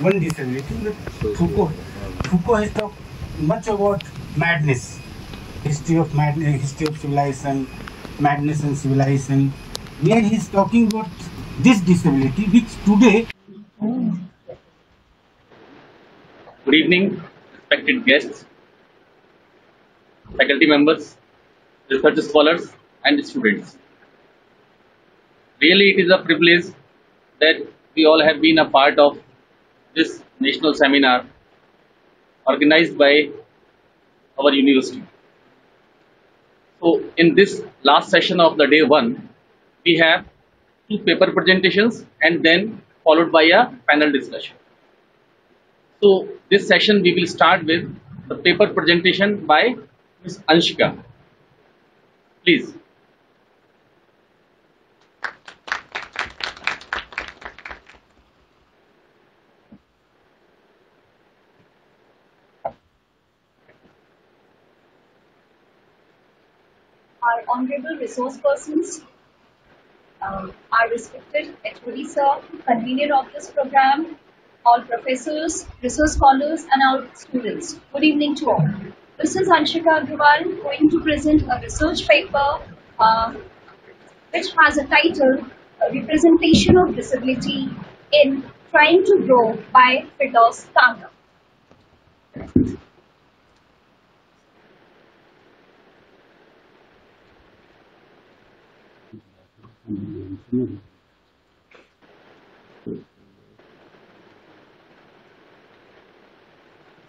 one disability. But Foucault has talked much about madness, history of madness, history of civilization, madness and civilization. Here he is talking about this disability, which today. Good evening, respected guests, faculty members, research scholars, and students. Really, it is a privilege that we all have been a part of this national seminar organized by our university. So, in this last session of the day one, we have two paper presentations and then followed by a panel discussion. So, this session we will start with the paper presentation by Ms. Anshika. Please. Our honorable resource persons, our respected HOD sir, convener of this program, all professors, research scholars, and our students. Good evening to all. This is Anshika Agrawal going to present a research paper which has a title, Representation of Disability in Trying to Grow by Firdaus Tanga.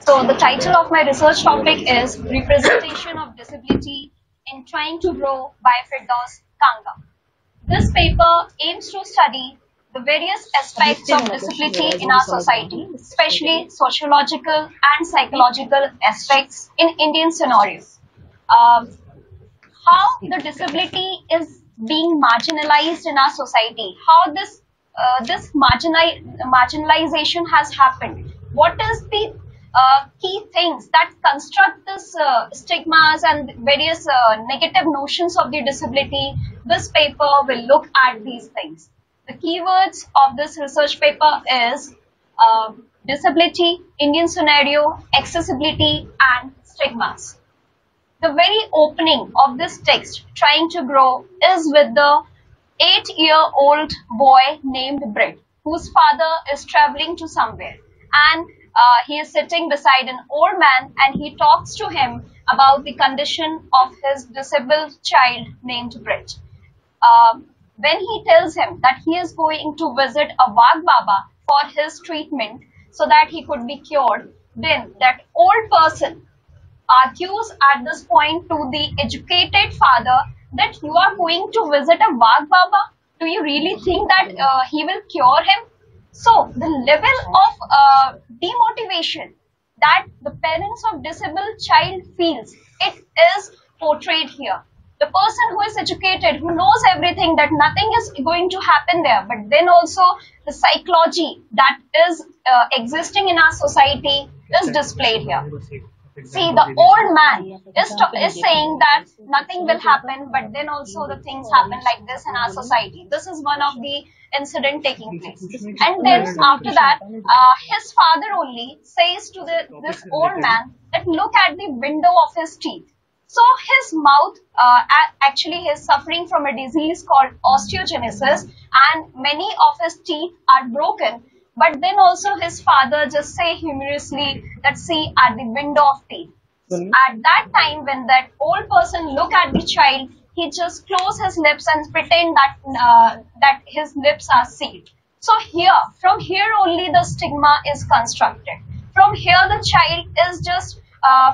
So the title of my research topic is Representation of Disability in Trying to Grow by Firdaus Tanga. This paper aims to study the various aspects of disability in our society, especially sociological and psychological aspects in Indian scenarios. How the disability is being marginalized in our society, how this marginalization has happened, what is the key things that construct this stigmas and various negative notions of the disability. This paper will look at these things. The keywords of this research paper is disability, Indian scenario, accessibility, and stigmas. The very opening of this text, Trying to Grow, is with the 8-year-old boy named Brett, whose father is traveling to somewhere, and he is sitting beside an old man, and he talks to him about the condition of his disabled child named Brett. When he tells him that he is going to visit a Wagh Baba for his treatment so that he could be cured, then that old person argues at this point to the educated father that you are going to visit a Wagh Baba. Do you really think that he will cure him? So the level of demotivation that the parents of disabled child feels, it is portrayed here. The person who is educated, who knows everything, that nothing is going to happen there, but then also the psychology that is existing in our society is displayed here. See, the old man is saying that nothing will happen, but then also the things happen like this in our society. This is one of the incident taking place. And then after that, his father only says to this old man that look at the window of his teeth. So his mouth, actually he is suffering from a disease called osteogenesis, and many of his teeth are broken. But then also his father just say humorously that see at the window of teeth. At that time when that old person look at the child, he just close his lips and pretend that that his lips are sealed. So here, from here only the stigma is constructed. From here the child is just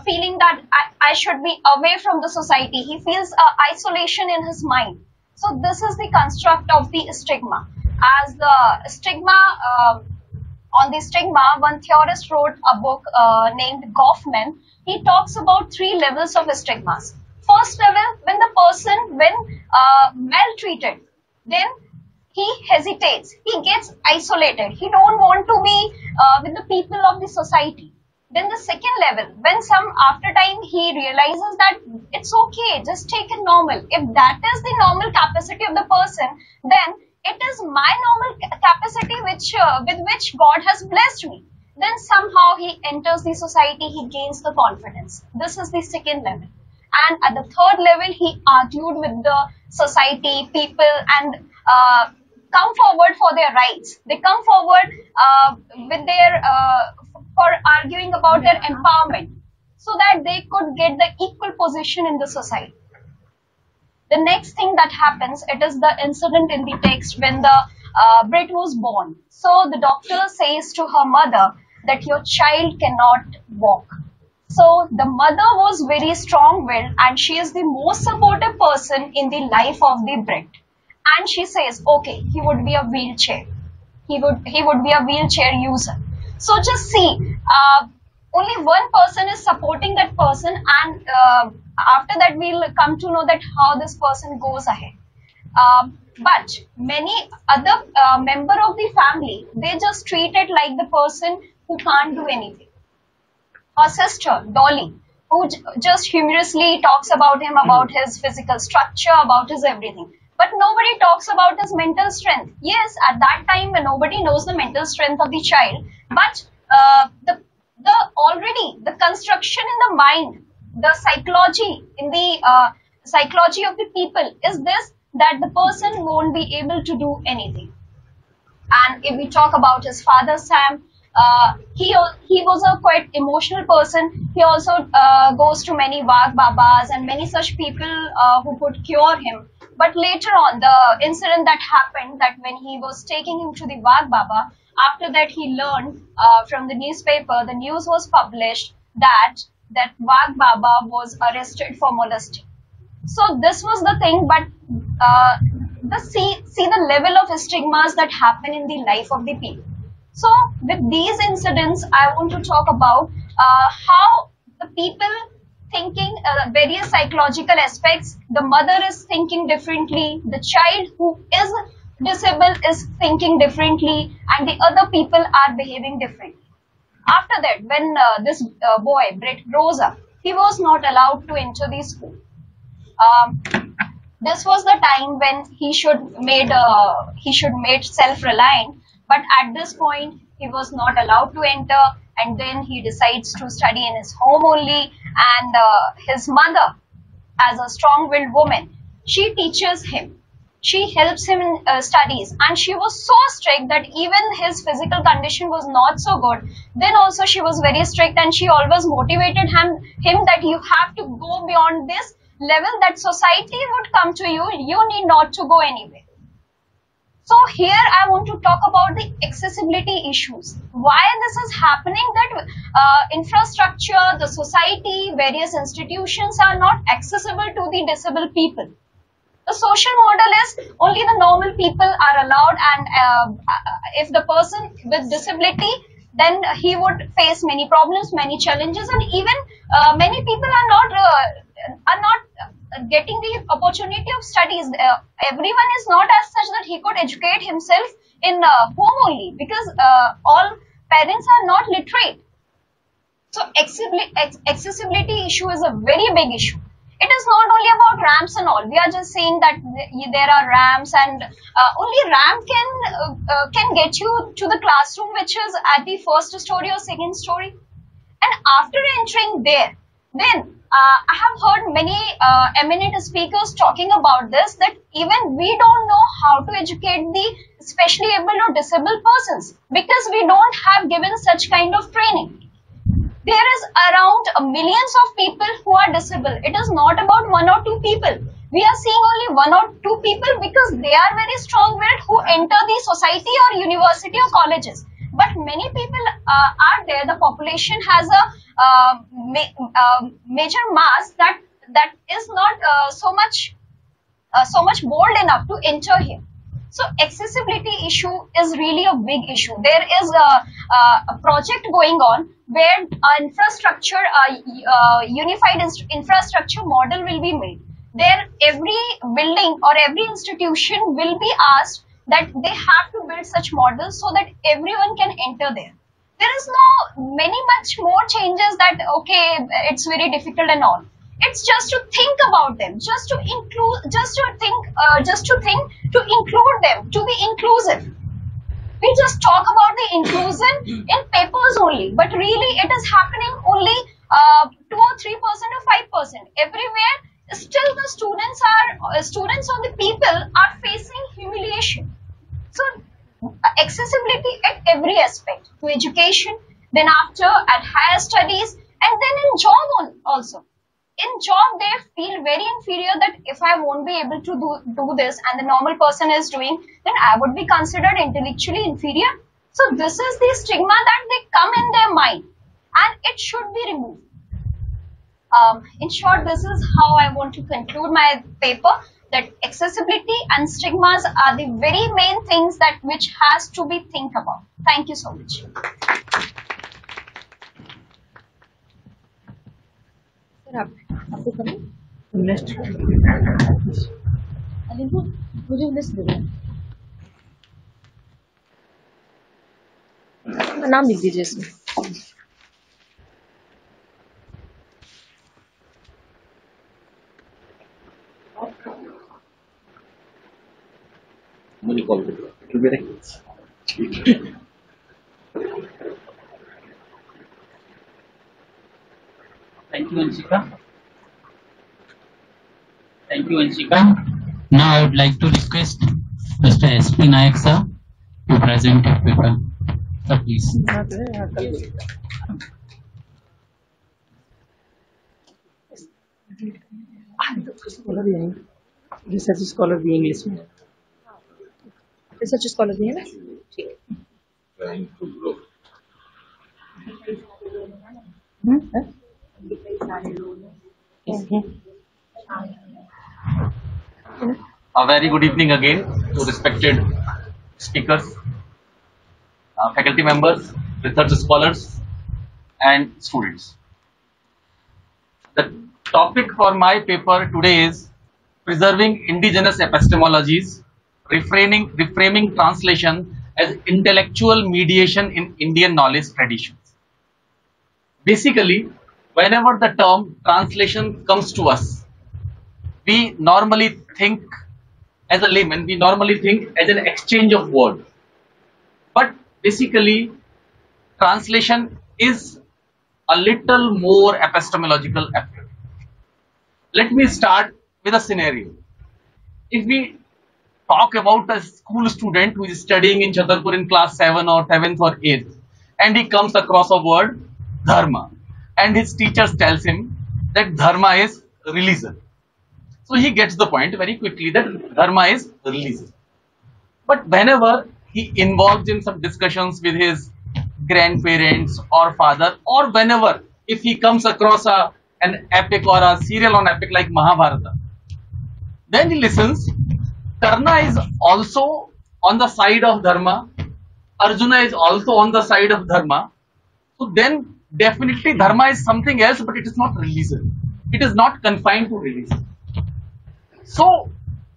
feeling that I should be away from the society. He feels isolation in his mind. So this is the construct of the stigma. As the stigma, on the stigma, one theorist wrote a book named Goffman. He talks about 3 levels of stigmas. First level, when the person, when maltreated, then he hesitates, he gets isolated, he don't want to be with the people of the society. Then the second level, when after time he realizes that it's okay, just take it normal. If that is the normal capacity of the person, then it is my normal capacity with which God has blessed me. Then somehow he enters the society, he gains the confidence. This is the second level. And at the third level, he argued with the society, people, and come forward for their rights. They come forward with their for arguing about their empowerment, so that they could get the equal position in the society. The next thing that happens, it is the incident in the text when the Brit was born. So the doctor says to her mother that your child cannot walk. So the mother was very strong-willed, and she is the most supportive person in the life of the Brit. And she says, okay, he would be a wheelchair. He would be a wheelchair user. So just see, only one person is supporting that person, and after that we'll come to know that how this person goes ahead. But many other member of the family, they just treat it like the person who can't do anything. Her sister, Dolly, who just humorously talks about him, about his physical structure, about his everything. But nobody talks about his mental strength. Yes, at that time, nobody knows the mental strength of the child. But the construction in the mind, the psychology in the psychology of the people is this, that the person won't be able to do anything. And if we talk about his father, Sam, he was a quite emotional person. He also goes to many Wagh Babas and many such people who could cure him. But later on, the incident that happened, that when he was taking him to the Wagh Baba, after that he learned from the newspaper, the news was published that Wagh Baba was arrested for molesting. So this was the thing, but see the level of stigmas that happen in the life of the people. So with these incidents, I want to talk about how the people thinking various psychological aspects. The mother is thinking differently. The child who is disabled is thinking differently, and the other people are behaving differently. After that, when this boy, Brit, grows up, he was not allowed to enter the school. This was the time when he should made self-reliant, but at this point he was not allowed to enter, and then he decides to study in his home only. And his mother, as a strong-willed woman, she teaches him. She helps him in studies, and she was so strict that even his physical condition was not so good. Then also she was very strict, and she always motivated him that you have to go beyond this level, that society would come to you. You need not to go anywhere. So here I want to talk about the accessibility issues. Why this is happening, that infrastructure, the society, various institutions are not accessible to the disabled people. The social model is only the normal people are allowed, and if the person with disability, then he would face many problems, many challenges, and even many people are not getting the opportunity of studies. Everyone is not as such that he could educate himself in home only, because all parents are not literate. So accessibility issue is a very big issue. It is not only about ramps and all. We are just saying that there are ramps, and only ramp can get you to the classroom, which is at the first story or second story. And after entering there, then I have heard many eminent speakers talking about this, that even we don't know how to educate the specially able or disabled persons, because we don't have given such kind of training. There is around millions of people who are disabled. It is not about one or two people. We are seeing only one or two people because they are very strong-willed who enter the society or university or colleges. But many people are there. The population has a major mass that is not so much bold enough to enter here. So accessibility issue is really a big issue. There is a project going on where infrastructure, unified infrastructure model will be made. There, every building or every institution will be asked that they have to build such models so that everyone can enter there. There is no much more changes that, okay, it's very difficult and all. It's just to think about them, just to include them, to be inclusive. We just talk about the inclusion in papers only, but really it is happening only 2 or 3% or 5%. Everywhere, still the students or the people are facing humiliation. So accessibility at every aspect, to education, then after at higher studies, and then in job also. In job, they feel very inferior that if I won't be able to do this and the normal person is doing, then I would be considered intellectually inferior. So this is the stigma that they come in their mind, and it should be removed. In short, this is how I want to conclude my paper, that accessibility and stigmas are the very main things that which has to be think about. Thank you so much. आपको करें next मुझे list दे दें, नाम लिख दीजिए इसमें। मुझे call कर मेरे Thank you, Anshika. Thank you, Anshika. Now I would like to request Mr. S.P. Nayak sir to present his paper. Sir, please. Research scholar भी इंग्लिश में, रिसर्च स्कॉलर भी है ना, ठीक है। A very good evening again to respected speakers, faculty members, research scholars, and students. The topic for my paper today is preserving indigenous epistemologies, reframing translation as intellectual mediation in Indian knowledge traditions. Basically, whenever the term translation comes to us, we normally think, as a layman, we normally think as an exchange of words. But basically, translation is a little more epistemological effort. Let me start with a scenario. If we talk about a school student who is studying in Chhatarpur in class 7 or 7th or 8th, and he comes across a word, dharma, and his teacher tells him that dharma is religion. So he gets the point very quickly that dharma is religion. But whenever he involves in some discussions with his grandparents or father, or whenever if he comes across an epic or a serial on epic like Mahabharata, then he listens, Karna is also on the side of dharma, Arjuna is also on the side of dharma. So then definitely dharma is something else, but it is not religion. It is not confined to religion. So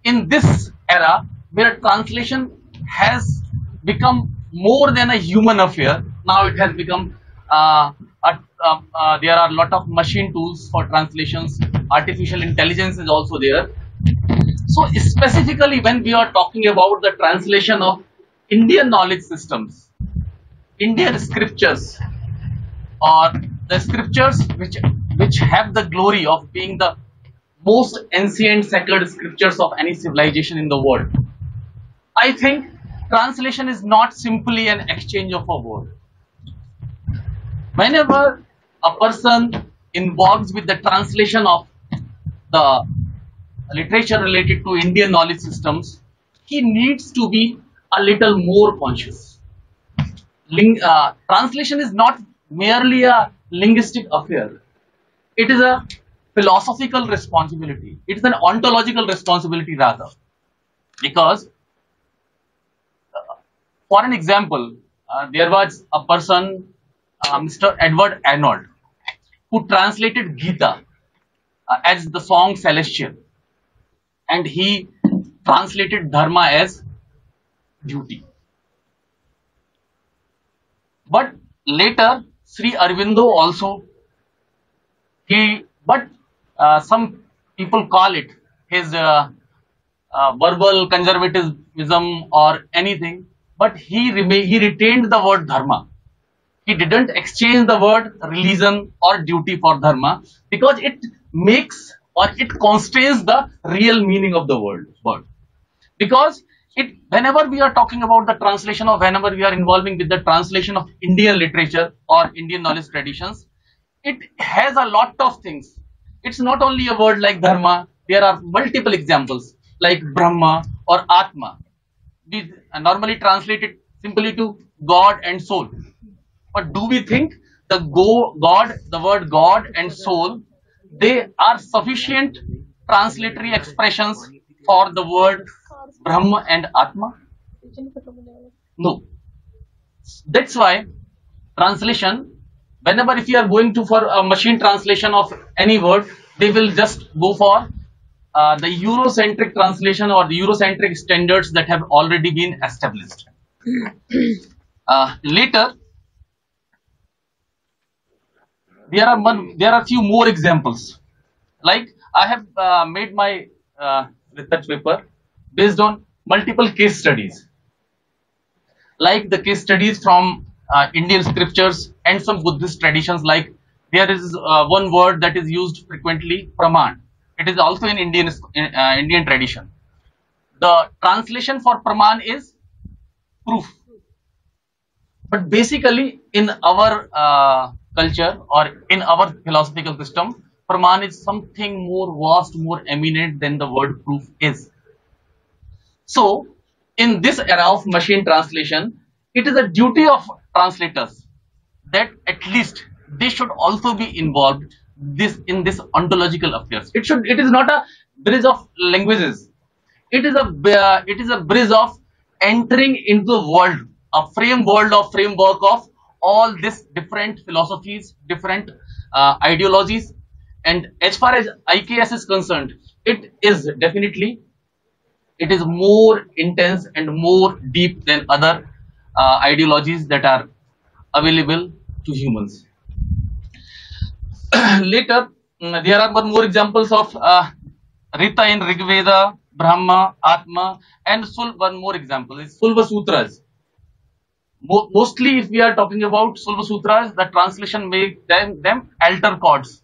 in this era where translation has become more than a human affair, now it has become there are a lot of machine tools for translations, artificial intelligence is also there. So specifically when we are talking about the translation of Indian knowledge systems, Indian scriptures, or the scriptures which have the glory of being the most ancient sacred scriptures of any civilization in the world, I think translation is not simply an exchange of a word. Whenever a person involves with the translation of the literature related to Indian knowledge systems, he needs to be a little more conscious. Translation is not merely a linguistic affair. It is a philosophical responsibility. It is an ontological responsibility rather. Because, for an example, there was a person, Mr. Edward Arnold, who translated Gita as the song Celestial. And he translated Dharma as duty. But later, Sri Aurobindo also, some people call it his verbal conservatism or anything. but he retained the word dharma. He didn't exchange the word religion or duty for dharma, because it makes or it constrains the real meaning of the word. Because whenever we are talking about the translation, or whenever we are involving with the translation of Indian literature or Indian knowledge traditions, it has a lot of things. It's not only a word like dharma. There are multiple examples like Brahma or Atma. We normally translate it simply to God and soul. But do we think the word God and soul, they are sufficient translatory expressions for the word Brahma and Atma? No. That's why translation, whenever if you are going to for a machine translation of any word, they will just go for the Eurocentric translation or the Eurocentric standards that have already been established. Later, there are few more examples. Like I have made my research paper based on multiple case studies, like the case studies from Indian scriptures and some Buddhist traditions. Like there is one word that is used frequently, praman. It is also in Indian tradition. The translation for praman is proof. But basically, in our culture or in our philosophical system, praman is something more vast, more eminent than the word proof is. So, in this era of machine translation, it is a duty of translators that at least they should also be involved in this ontological affairs. It is not a bridge of languages. It is a bridge of entering into the world, a framework of all these different philosophies, different ideologies. And as far as IKS is concerned, it is more intense and more deep than other ideologies that are available to humans. Later, there are one more examples of Rita in Rig Veda, Brahma, Atma, and one more example is Sulva Sutras. Mostly, if we are talking about Sulva Sutras, the translation make them altar chords.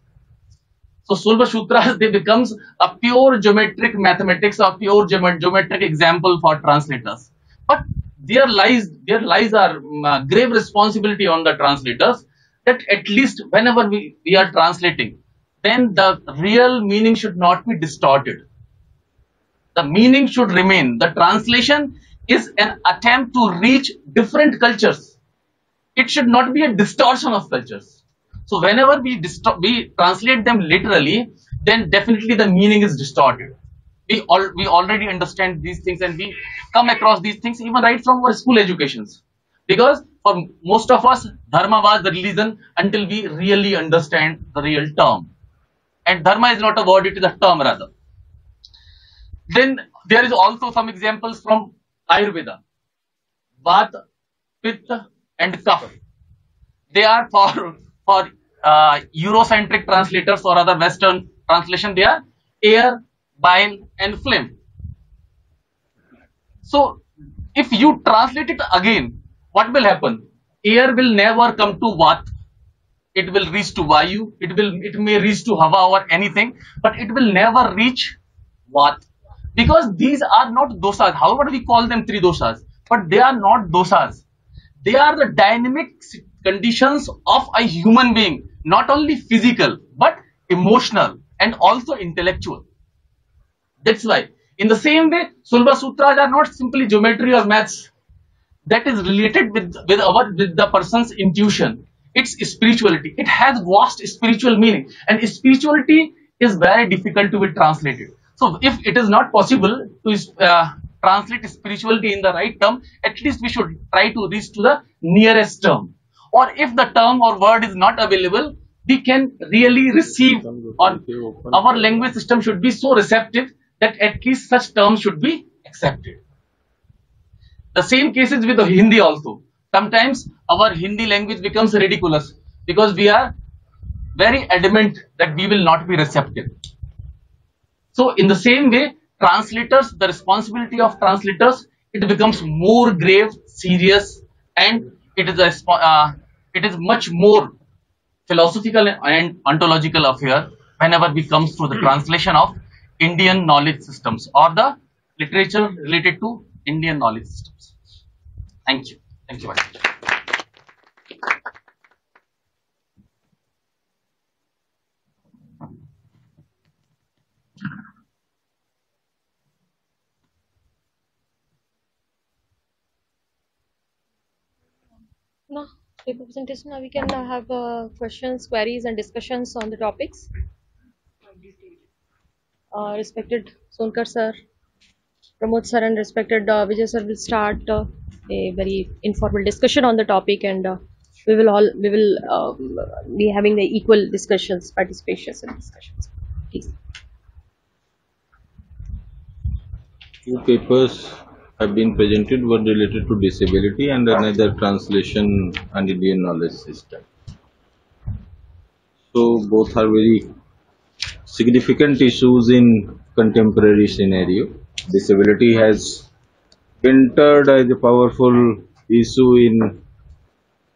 So Sulva Sutras, they becomes a pure geometric mathematics or pure geometric example for translators. But there lies our grave responsibility on the translators, that at least whenever we are translating, then the real meaning should not be distorted. The meaning should remain. The translation is an attempt to reach different cultures. It should not be a distortion of cultures. So whenever we translate them literally, then definitely the meaning is distorted. We already understand these things, and we come across these things even right from our school educations. Because for most of us, dharma was the religion until we really understand the real term. And dharma is not a word, it is a term rather. Then there is also some examples from Ayurveda. Vata, Pitta and Kapha. They are for Eurocentric translators or other Western translation. They are air, bile and flame. So if you translate it again, what will happen? Air will never come to Vata. It will reach to Vayu. It may reach to Hava or anything, but it will never reach Vata. Because these are not dosas. However, we call them three doshas, but they are not dosas. They are the dynamic conditions of a human being, not only physical, but emotional and also intellectual. That's why, in the same way, Sulva Sutras are not simply geometry or maths. That is related with the person's intuition. It's spirituality. It has vast spiritual meaning, and spirituality is very difficult to be translated. So if it is not possible to translate spirituality in the right term, at least we should try to reach to the nearest term. Or if the term or word is not available, we can really receive, or our language system should be so receptive that at least such terms should be accepted. The same cases with the Hindi also. Sometimes our Hindi language becomes ridiculous because we are very adamant that we will not be receptive. So in the same way, translators, the responsibility of translators it becomes more grave, serious, and it is much more philosophical and ontological affair whenever we comes to the translation of Indian knowledge systems or the literature related to Indian knowledge systems. Thank you. Thank you very much. Now, paper presentation. Now we can have questions, queries, and discussions on the topics. Respected Sonkar sir, Pramod sir, and respected Vijay sir will start a very informal discussion on the topic, and we will be having the equal discussions, participations, and discussions. Please. Two papers have been presented, one related to disability and another translation and Indian knowledge system. So both are very significant issues in contemporary scenario. Disability has entered as a powerful issue in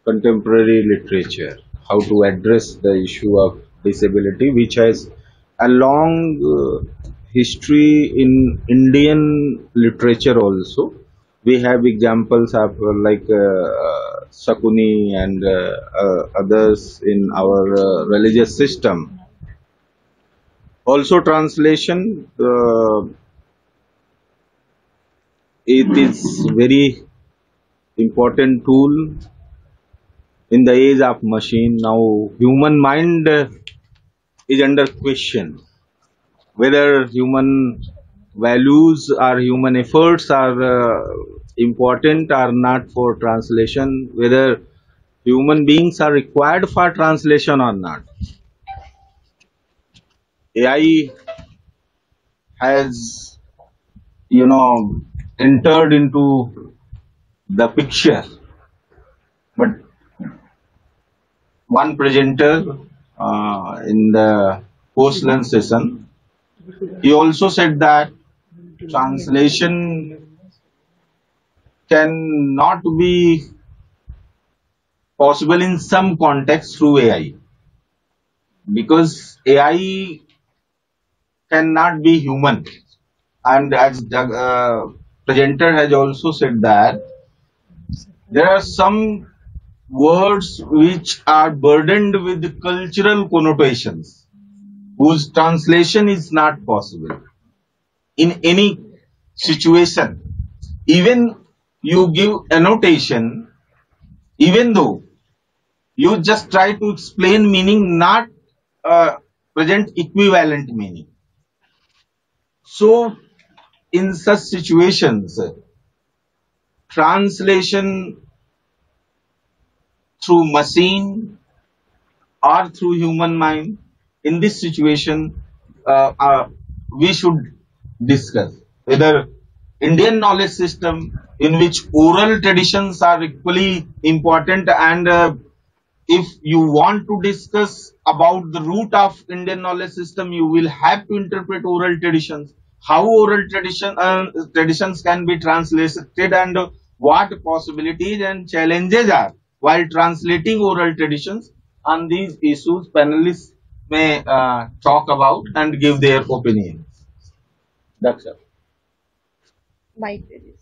contemporary literature. How to address the issue of disability, which has a long history in Indian literature also. We have examples of like Sakuni and others in our religious system. Also translation, it is very important tool in the age of machine. Now human mind is under question. Whether human values or human efforts are important or not for translation, whether human beings are required for translation or not. AI has, entered into the picture, but one presenter in the post-lunch session, he also said that translation cannot be possible in some context through AI, because AI cannot be human. And as the presenter has also said that there are some words which are burdened with cultural connotations, whose translation is not possible in any situation. Even you give annotation, even though you just try to explain meaning, not present equivalent meaning. So in such situations, translation through machine or through human mind, in this situation, we should discuss whether Indian knowledge system, in which oral traditions are equally important, and if you want to discuss about the root of Indian knowledge system, you will have to interpret oral traditions, how oral traditions can be translated, and what possibilities and challenges are while translating oral traditions. On these issues, panelists may talk about and give their opinions. That's it. Mic, please.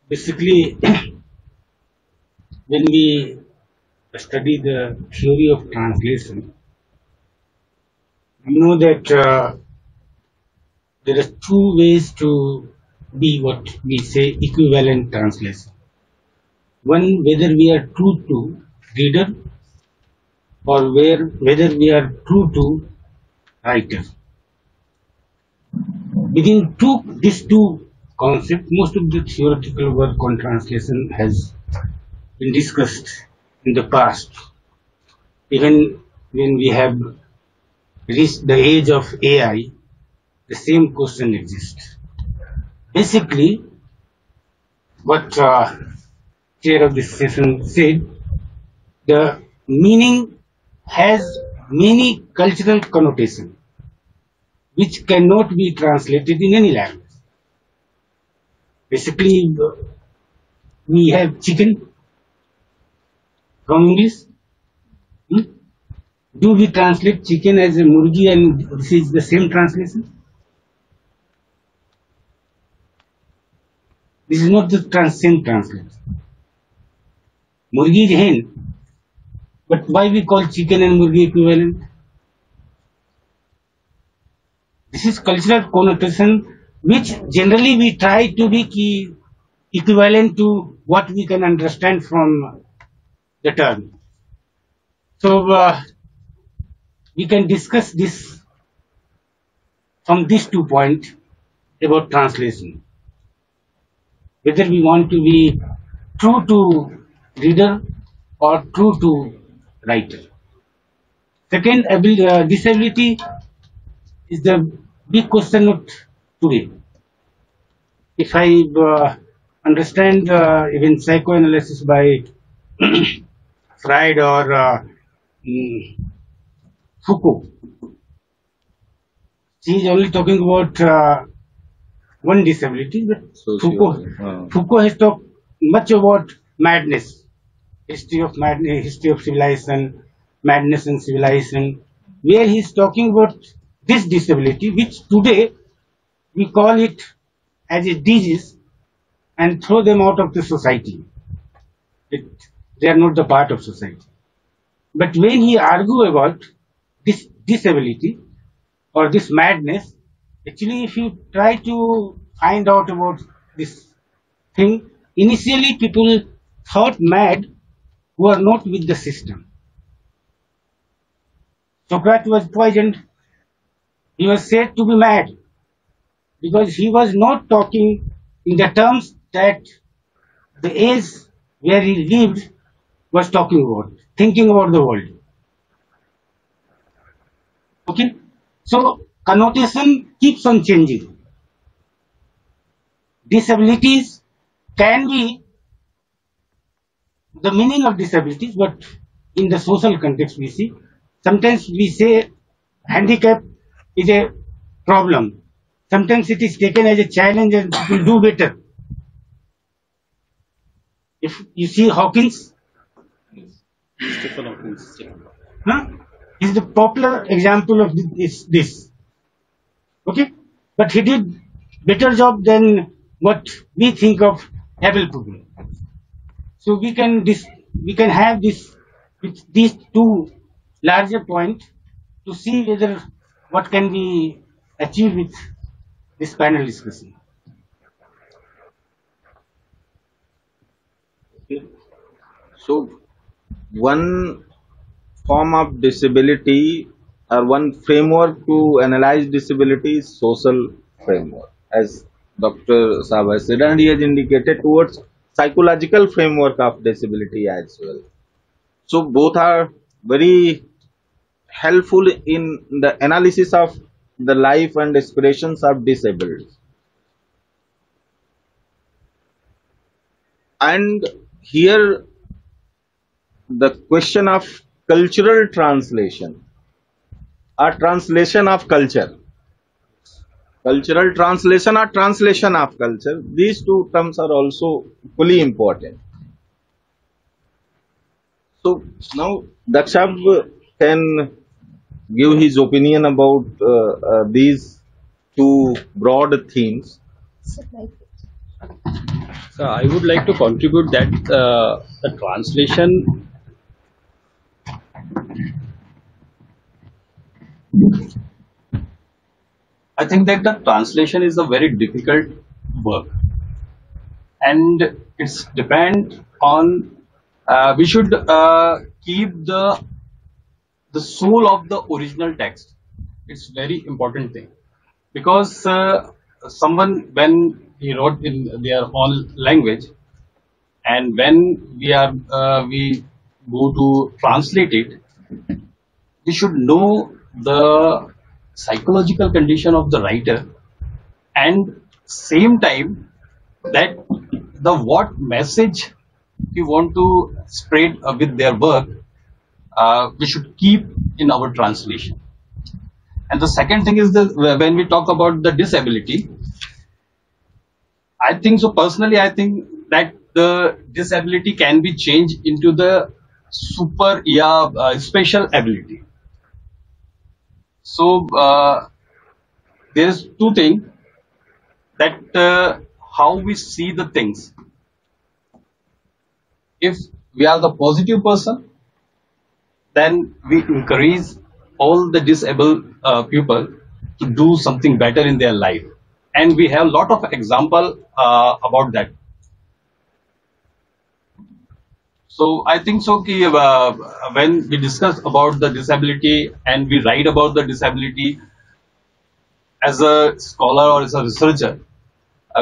Basically, when we study the theory of translation, we know that there are two ways to be what we say equivalent translation. One, whether we are true to reader, or whether we are true to writer. Within these two concepts, most of the theoretical work on translation has been discussed in the past. Even when we have reached the age of AI, the same question exists. Basically, what chair of this session said, the meaning has many cultural connotations which cannot be translated in any language. Basically, we have chicken from English. Do we translate chicken as a murgi and this is the same translation? This is not the same translation. Murgi is hen, but why we call chicken and murgi equivalent? This is cultural connotation which generally we try to be equivalent to what we can understand from the term. So we can discuss this from these 2 points about translation. Whether we want to be true to reader or true to writer. Second, disability is the big question of today. If I understand even psychoanalysis by Freud or Foucault, she is only talking about one disability, but Foucault has talked much about madness, history of madness, history of civilization, madness and civilization, where he is talking about this disability, which today we call it as a disease and throw them out of the society. They are not the part of society. But when he argues about this disability or this madness, actually if you try to find out about this thing, initially people thought mad who are not with the system. Socrates was poisoned. He was said to be mad because he was not talking in the terms that the age where he lived was talking about, thinking about the world. Okay? So, connotation keeps on changing. Disabilities can be the meaning of disabilities, but in the social context we see, sometimes we say handicap is a problem. Sometimes it is taken as a challenge and people do better. If you see Hawkins, Stephen Hawkins. is the popular example of this. Okay? But he did better job than what we think of Abel Pugin. So we can have this with these two larger points to see whether what can be achieved with this panel discussion. So, one form of disability or one framework to analyze disability is social framework, as Dr. Saab has said, and he has indicated towards psychological framework of disability as well. So, both are very helpful in the analysis of the life and aspirations of disabled. And here the question of cultural translation or translation of culture, cultural translation or translation of culture, these two terms are also equally important. So now Dakshab can give his opinion about these two broad themes. So I would like to contribute that the translation I think that the translation is a very difficult work, and it's depend on we should keep the soul of the original text. It's very important thing, because someone, when he wrote in their own language, and when we go to translate it, we should know the psychological condition of the writer, and same time that the what message we want to spread with their work, we should keep in our translation. And the second thing is that when we talk about the disability, I think so personally, I think that the disability can be changed into the special ability. So there's two things that how we see the things. If we are the positive person, then we encourage all the disabled people to do something better in their life, and we have a lot of example about that. So I think so when we discuss about the disability and we write about the disability as a scholar or as a researcher,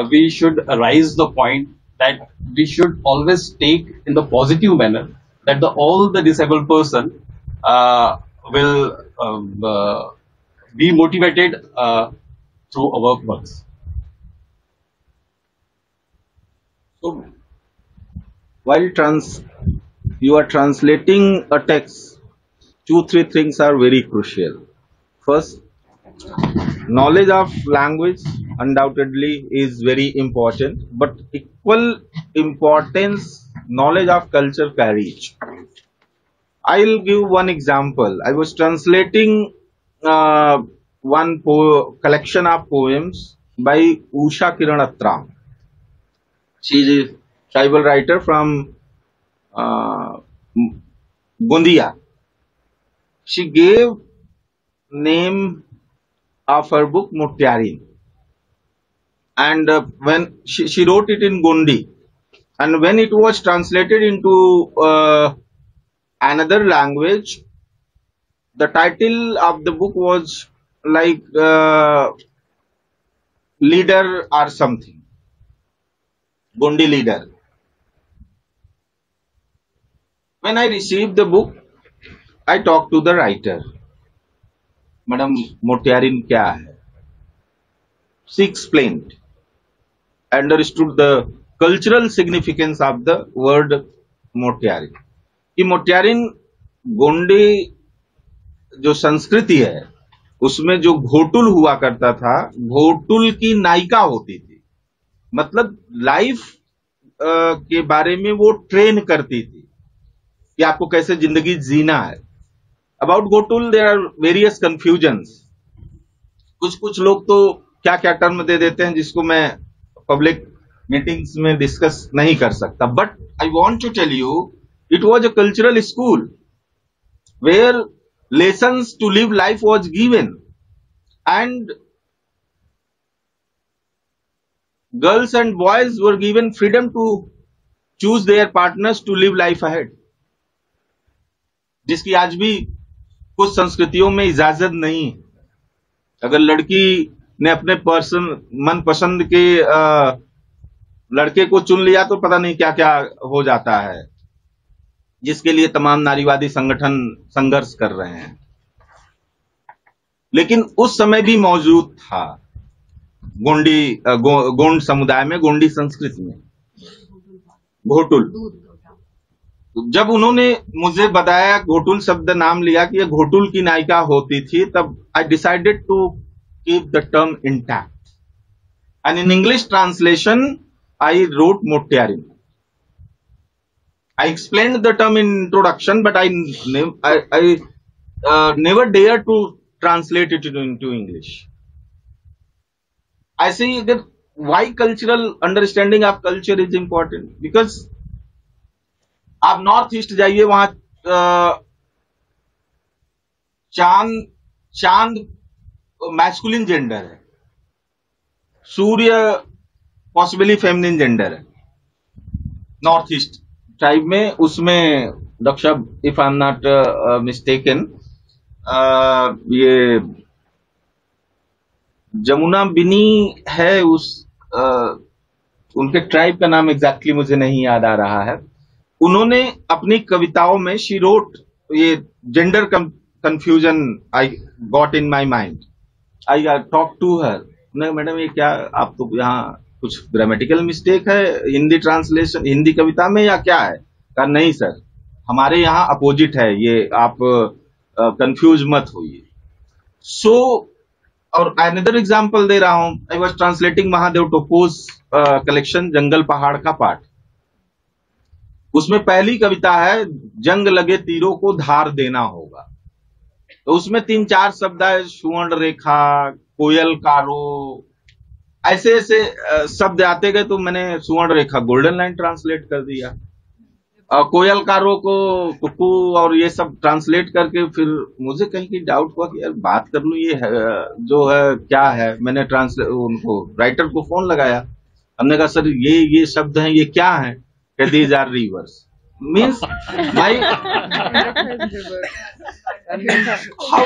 we should raise the point that we should always take in the positive manner that all the disabled person will be motivated through our works. So, while you are translating a text, 2-3 things are very crucial. First, knowledge of language undoubtedly is very important, but equal importance knowledge of culture carries. I'll give one example. I was translating one collection of poems by Usha Kiran Atram. She is a tribal writer from Bundia. She gave name of her book Mutyarin, and when she wrote it in Gondi, and when it was translated into another language, the title of the book was like leader or something, Gondi leader. When I received the book, I talked to the writer. Madam, Mutyarin kya hai? She explained, understood the cultural significance of the word Mutyarin. कि मोट्यारिन गोंडी जो संस्कृति है उसमें जो घोटुल हुआ करता था, घोटुल की नायिका होती थी, मतलब लाइफ के बारे में वो ट्रेन करती थी कि आपको कैसे जिंदगी जीना है. About Ghotul there are various confusions. कुछ लोग तो क्या क्या टर्म दे देते हैं जिसको मैं पब्लिक मीटिंग्स में डिस्कस नहीं कर सकता. But I want to tell you, it was a cultural school where lessons to live life was given, and girls and boys were given freedom to choose their partners to live life ahead, जिसकी आज भी कुछ संस्कृतियों में इजाजत नहीं है. अगर लड़की ने अपने मन पसंद के लड़के को चुन लिया तो पता नहीं क्या क्या हो जाता है, जिसके लिए तमाम नारीवादी संगठन संघर्ष कर रहे हैं. लेकिन उस समय भी मौजूद था गोंड समुदाय में, गोंडी संस्कृति में घोटुल. जब उन्होंने मुझे बताया, घोटुल शब्द नाम लिया कि ये घोटुल की नायिका होती थी, तब I decided to keep the term intact, and in English translation I wrote मोट्यारिन. I explained the term in introduction, but I never dared to translate it into English. I see that why cultural understanding of culture is important, because आप north east जाइए, वहां चांद masculine gender है, सूर्य possibly feminine gender है north east tribe में. उसमें Daksha, if I am not mistaken, ये जमुना बिनी है, उनके ट्राइब का नाम एग्जैक्टली मुझे नहीं याद आ रहा है. उन्होंने अपनी कविताओं में शी रोट, ये gender confusion I got in my mind, I talk to her, madam ये क्या, आप तो यहाँ कुछ ग्रामेटिकल मिस्टेक है हिंदी ट्रांसलेशन, हिंदी कविता में या क्या है? कहा नहीं सर, हमारे यहाँ अपोजिट है, ये आप कंफ्यूज मत होइए। सो और अनदर एग्जांपल दे रहा हूं, I was translating Mahadev Toppo's collection जंगल पहाड़ का पाठ। उसमें पहली कविता है, जंग लगे तीरों को धार देना होगा। तो उसमें 3-4 शब्द है, सुवर्ण रेखा, कोयल कारो, ऐसे ऐसे शब्द आते गए, तो मैंने सुवर्ण रेखा गोल्डन लाइन ट्रांसलेट कर दिया, कोयल कारो को कुकू और ये सब ट्रांसलेट करके फिर मुझे कहीं की डाउट हुआ कि यार बात कर लूं ये है, जो है क्या है। मैंने उनको राइटर को फोन लगाया, हमने कहा सर ये शब्द हैं, ये क्या है? These are rivers, means my how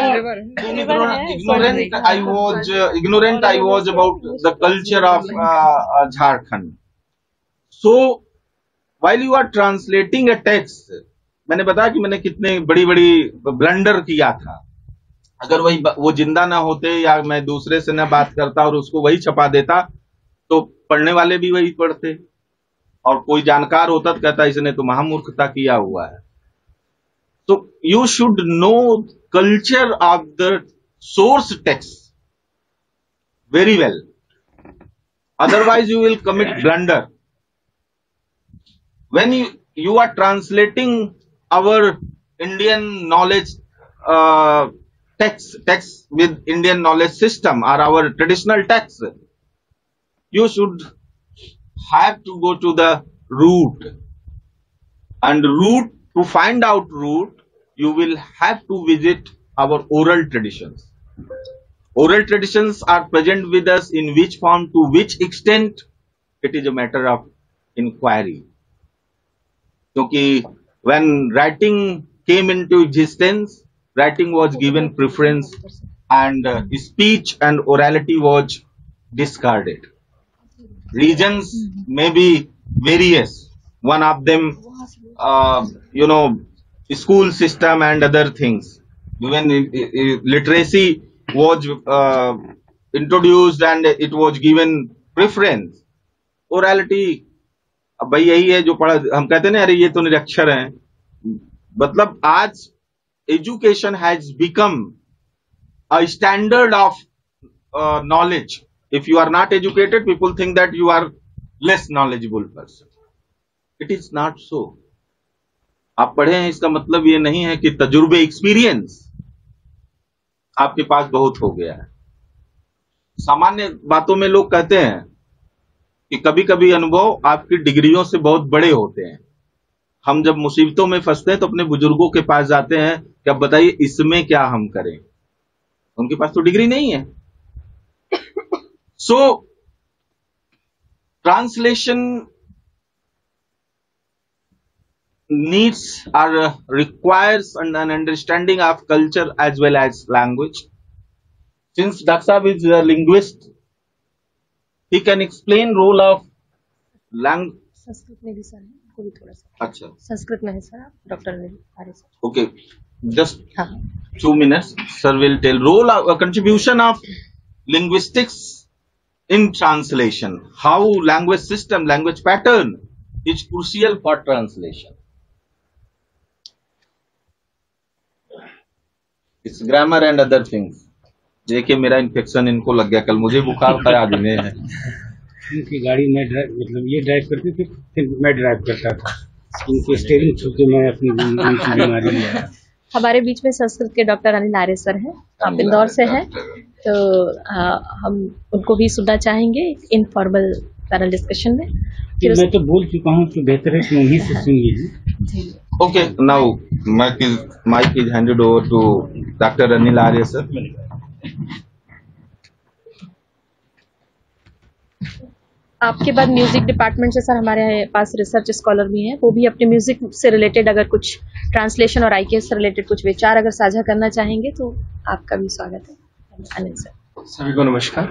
ignorant I was about the culture of Jharkhand. So while you are translating a text, मैंने बताया कि मैंने कितने बड़ी बड़ी ब्लंडर किया था। अगर वो जिंदा ना होते या मैं दूसरे से ना बात करता और उसको वही छपा देता, तो पढ़ने वाले भी वही पढ़ते, और कोई जानकार होता तो कहता इसने तो महामूर्खता किया हुआ है। So you should know culture of the source text very well. Otherwise you will commit blunder. When you are translating our Indian knowledge text with Indian knowledge system or our traditional text, you should have to go to the root. And to find out root, you will have to visit our oral traditions. Oral traditions are present with us in which form, to which extent, it is a matter of inquiry. क्योंकि when writing came into existence, writing was given preference and speech and orality was discarded. Reasons may be various. One of them, school system and other things. When literacy was introduced and it was given preference, orality, अब भाई यही है जो पढ़ा, हम कहते हैं ना अरे ये तो निरक्षर हैं, मतलब आज education has become a standard of knowledge. If you are not educated, people think that you are less knowledgeable person. It is not so. आप पढ़े हैं इसका मतलब ये नहीं है कि तजुर्बे, एक्सपीरियंस आपके पास बहुत हो गया है. सामान्य बातों में लोग कहते हैं कि कभी कभी अनुभव आपकी डिग्रियों से बहुत बड़े होते हैं. हम जब मुसीबतों में फंसते हैं तो अपने बुजुर्गों के पास जाते हैं कि अब बताइए इसमें क्या हम करें. उनके पास तो डिग्री नहीं है. सो translation needs or requires an understanding of culture as well as language. Since Dr. Saab is a linguist, he can explain role of language. Sanskrit में भी सर है, को भी थोड़ा सा. अच्छा, संस्कृत में है sir, doctor Arya sir. Okay, just 2 minutes. Sir will tell role of contribution of linguistics in translation. How language system, language pattern is crucial for translation. It's grammar and other things. देखिए मेरा infection इनको लग गया, कल मुझे बुखार था, आज इन्हें है. इनकी गाड़ी में मतलब ये ड्राइव करती थी, फिर मैं ड्राइव करता था. इनकी स्टीयरिंग छू के मैं अपनी बीमारी लिया. हमारे बीच में संस्कृत के डॉक्टर अनिल आर्य सर हैं, आप इंदौर से हैं, तो हम उनको भी सुनना चाहेंगे इनफॉर्मल पैनल डिस्कशन में. मैं तो बोल चुका हूँ, तो बेहतर है कि उन्हीं से सुन लीजिए. Okay, now mic is handed over to Dr. Anil Arya sir. आपके बाद म्यूजिक डिपार्टमेंट से सर हमारे पास रिसर्च स्कॉलर भी हैं, वो भी अपने म्यूजिक से रिलेटेड अगर कुछ ट्रांसलेशन और आईकेएस से रिलेटेड कुछ विचार अगर साझा करना चाहेंगे तो आपका भी स्वागत है. अनिल सर. सभी को नमस्कार.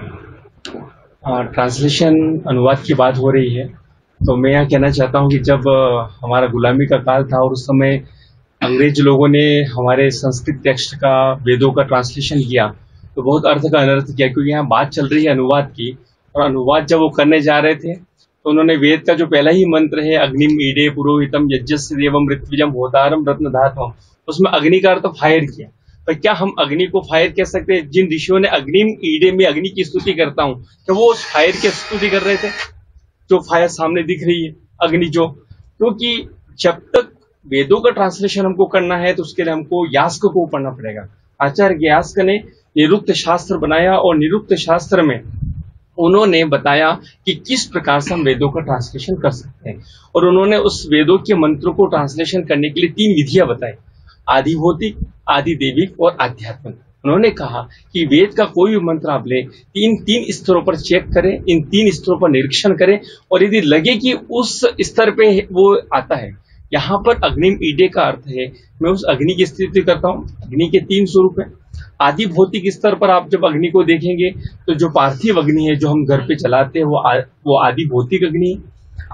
ट्रांसलेशन अनुवाद की बात हो रही है, तो मैं यहाँ कहना चाहता हूँ कि जब हमारा गुलामी का काल था और उस समय अंग्रेज लोगों ने हमारे संस्कृत टेक्स्ट का, वेदों का ट्रांसलेशन किया, तो बहुत अर्थ का अनर्थ किया, क्योंकि यहाँ बात चल रही है अनुवाद की, और अनुवाद जब वो करने जा रहे थे तो उन्होंने वेद का जो पहला ही मंत्र है अग्निम ईडे पुरोहितम यज्ञस्य देवम ऋत्विजम होतारम रत्न धातवम, उसमें अग्नि का अर्थ फायर किया। पर क्या हम अग्नि को फायर कह सकते हैं? जिन ऋषियों ने अग्निम ईडे में अग्नि की स्तुति करता हूँ, क्या वो उस फायर की स्तुति कर रहे थे जो फायर सामने दिख रही है, अग्नि जो? क्योंकि जब तक वेदों का ट्रांसलेशन हमको करना है तो उसके लिए हमको यास्क को पढ़ना पड़ेगा। आचार्य यास्क ने निरुक्त शास्त्र बनाया, और निरुक्त शास्त्र में उन्होंने बताया कि किस प्रकार से हम वेदों का ट्रांसलेशन कर सकते हैं, और उन्होंने उस वेदों के मंत्रों को ट्रांसलेशन करने के लिए 3 विधियां बताई, आदि भौतिक, आदि देविक और आध्यात्मिक। उन्होंने कहा कि वेद का कोई भी मंत्र आप ले, तीन स्तरों पर चेक करें, इन 3 स्तरों पर निरीक्षण करें, और यदि लगे कि उस स्तर पे वो आता है, यहाँ पर अग्निम ईडे का अर्थ है मैं उस अग्नि की स्थिति करता हूँ। अग्नि के 3 स्वरूप है। आदि भौतिक स्तर पर आप जब अग्नि को देखेंगे तो जो पार्थिव अग्नि है जो हम घर पे चलाते हैं वो आदि भौतिक अग्नि है।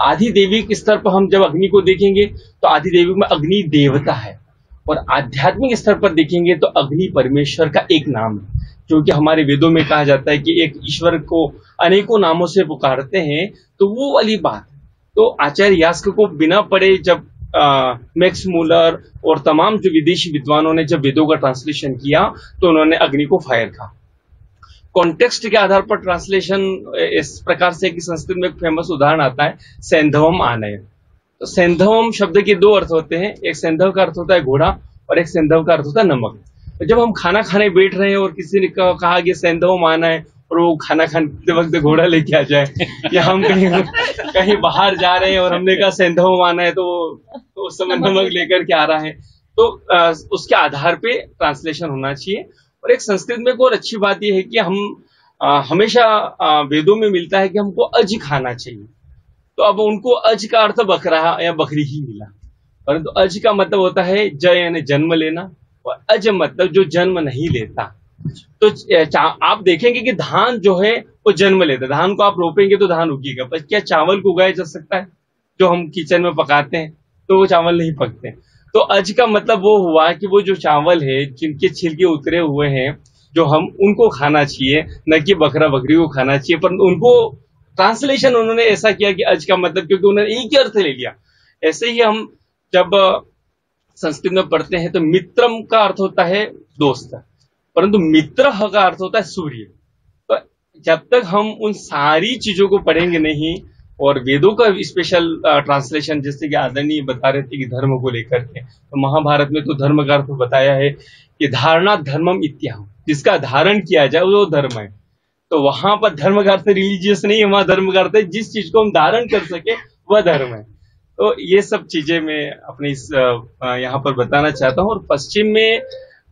आदि देविक स्तर पर हम जब अग्नि को देखेंगे तो आदि देविक में अग्नि देवता है, और आध्यात्मिक स्तर पर देखेंगे तो अग्नि परमेश्वर का एक नाम है, जो कि हमारे वेदों में कहा जाता है कि एक ईश्वर को अनेकों नामों से पुकारते हैं, तो वो वाली बात। तो आचार्य यास्क को बिना पढ़े जब मैक्स मूलर और तमाम जो विदेशी विद्वानों ने जब वेदों का ट्रांसलेशन किया तो उन्होंने अग्नि को फायर कहा। कॉन्टेक्स्ट के आधार पर ट्रांसलेशन इस प्रकार से कि संस्कृत में एक फेमस उदाहरण आता है सैंधवम आनय। तो सैंधवम शब्द के 2 अर्थ होते हैं, एक सैंधव का अर्थ होता है घोड़ा और एक सैंधव का अर्थ होता है नमक। तो जब हम खाना खाने बैठ रहे हैं और किसी ने कहा कि सैंधवम आना है और वो खाना खाने वक्त घोड़ा लेके आ जाए, या हम कहीं बाहर जा रहे हैं और हमने कहा सैंधवम आना है तो उस समय नमक लेकर के आ रहा है, तो उसके आधार पे ट्रांसलेशन होना चाहिए। और एक संस्कृत में एक और अच्छी बात यह है कि हम हमेशा वेदों में मिलता है कि हमको अज खाना चाहिए, तो अब उनको अज का अर्थ बकरा या बकरी ही मिला, परंतु अज का मतलब होता है ज यानी जन्म लेना, और अज मतलब जो जन्म नहीं लेता। तो आप देखेंगे कि धान जो है वो जन्म लेता है, धान को आप रोपेंगे तो धान उगेगा, पर क्या चावल को उगाया जा सकता है? जो हम किचन में पकाते हैं तो वो चावल नहीं पकते। तो अज का मतलब वो हुआ कि वो जो चावल है जिनके छिलके उतरे हुए हैं जो हम उनको खाना चाहिए, न कि बकरा बकरी को खाना चाहिए। पर उनको ट्रांसलेशन उन्होंने ऐसा किया कि अज का मतलब, क्योंकि उन्होंने एक ही अर्थ ले लिया। ऐसे ही हम जब संस्कृत में पढ़ते हैं तो मित्रम का अर्थ होता है दोस्त, परंतु मित्र का अर्थ होता है सूर्य। तो जब तक हम उन सारी चीजों को पढ़ेंगे नहीं, और वेदों का स्पेशल ट्रांसलेशन जैसे कि आदरणीय बता रहे थे कि धर्म को लेकर के, तो महाभारत में तो धर्म का अर्थ बताया है कि धारणा धर्मम इत्याह, जिसका धारण किया जाए वो धर्म है। तो वहां पर धर्म का अर्थ रिलीजियस नहीं है, वहां धर्म का अर्थ है जिस चीज को हम धारण कर सके वह धर्म है। तो ये सब चीजें मैं अपने इस यहाँ पर बताना चाहता हूँ। और पश्चिम में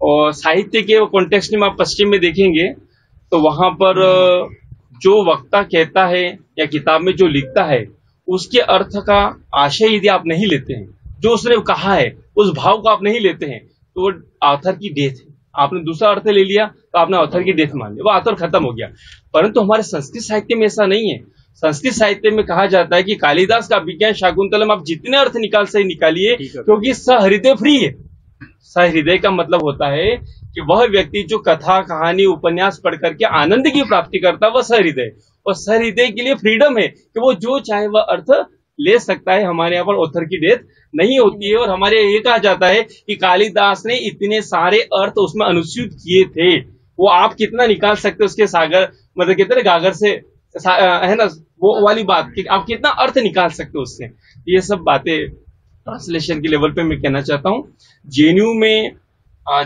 और साहित्य के कॉन्टेक्स्ट में आप पश्चिम में देखेंगे तो वहां पर जो वक्ता कहता है या किताब में जो लिखता है उसके अर्थ का आशय यदि आप नहीं लेते हैं, जो उसने कहा है उस भाव को आप नहीं लेते हैं, तो वो ऑथर की डेथ है। आपने दूसरा अर्थ ले लिया तो आपने ऑथर की डेथ मान लिया, वो ऑथर खत्म हो गया। परंतु हमारे संस्कृत साहित्य में ऐसा नहीं है। संस्कृत साहित्य में कहा जाता है कि कालिदास का विज्ञान शाकुंतलम आप जितने अर्थ निकाल से निकालिए, क्योंकि सहृदय फ्री है। सहृदय का मतलब होता है कि वह व्यक्ति जो कथा कहानी उपन्यास पढ़ करके आनंद की प्राप्ति करता है वह सहृदय, और सहृदय के लिए फ्रीडम है कि वो जो चाहे वह अर्थ ले सकता है। हमारे यहाँ पर ऑथर की डेथ नहीं होती है। और हमारे ये कहा जाता है कि कालिदास ने इतने सारे अर्थ उसमें अनुसूचित किए थे, वो आप कितना निकाल सकते उसके सागर, मतलब कहते हैं गागर से, है ना, वो वाली बात कि आप कितना अर्थ निकाल सकते हो उससे। ये सब बातें ट्रांसलेशन के लेवल पे मैं कहना चाहता हूँ। जेएनयू में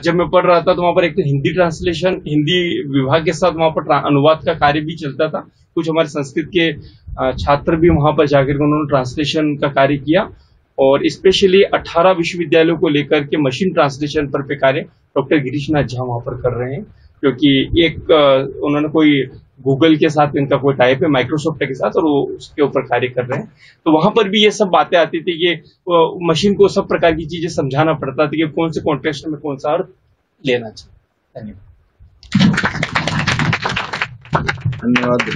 जब मैं पढ़ रहा था तो वहां पर एक तो हिंदी ट्रांसलेशन, हिंदी विभाग के साथ वहां पर अनुवाद का कार्य भी चलता था। कुछ हमारे संस्कृत के छात्र भी वहां पर जाकर उन्होंने ट्रांसलेशन का कार्य किया, और स्पेशली 18 विश्वविद्यालयों को लेकर के मशीन ट्रांसलेशन पर कार्य डॉक्टर गिरीश नाथ झा वहां पर कर रहे हैं, क्योंकि एक उन्होंने कोई गूगल के साथ इनका कोई टाइप है माइक्रोसॉफ्ट के साथ, और वो उसके ऊपर कार्य कर रहे हैं। तो वहां पर भी ये सब बातें आती थी कि मशीन को सब प्रकार की चीजें समझाना पड़ता था कि कौन से कॉन्टेक्स्ट में कौन सा अर्थ लेना चाहिए। धन्यवाद।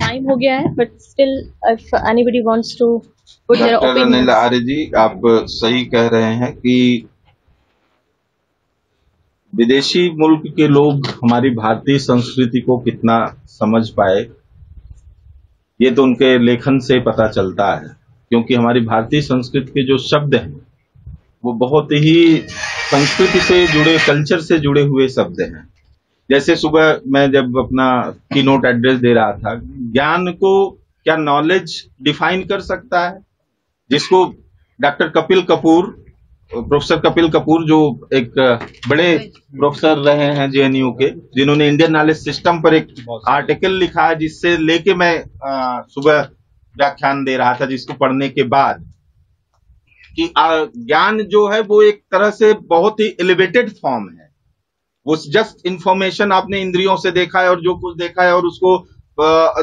टाइम हो गया है, but still if anybody wants to put their doctor Anil opinion. Arya ji, आप सही कह रहे हैं कि विदेशी मुल्क के लोग हमारी भारतीय संस्कृति को कितना समझ पाए, ये तो उनके लेखन से पता चलता है, क्योंकि हमारी भारतीय संस्कृति के जो शब्द हैं वो बहुत ही संस्कृति से जुड़े, कल्चर से जुड़े हुए शब्द हैं। जैसे सुबह मैं जब अपना कीनोट एड्रेस दे रहा था, ज्ञान को क्या नॉलेज डिफाइन कर सकता है, जिसको डॉक्टर कपिल कपूर, प्रोफेसर कपिल कपूर जो एक बड़े प्रोफेसर रहे हैं जेएनयू के, जिन्होंने इंडियन नॉलेज सिस्टम पर एक आर्टिकल लिखा है, जिससे लेके मैं सुबह व्याख्यान दे रहा था, जिसको पढ़ने के बाद कि ज्ञान जो है वो एक तरह से बहुत ही एलिवेटेड फॉर्म है। वो जस्ट इंफॉर्मेशन आपने इंद्रियों से देखा है और जो कुछ देखा है और उसको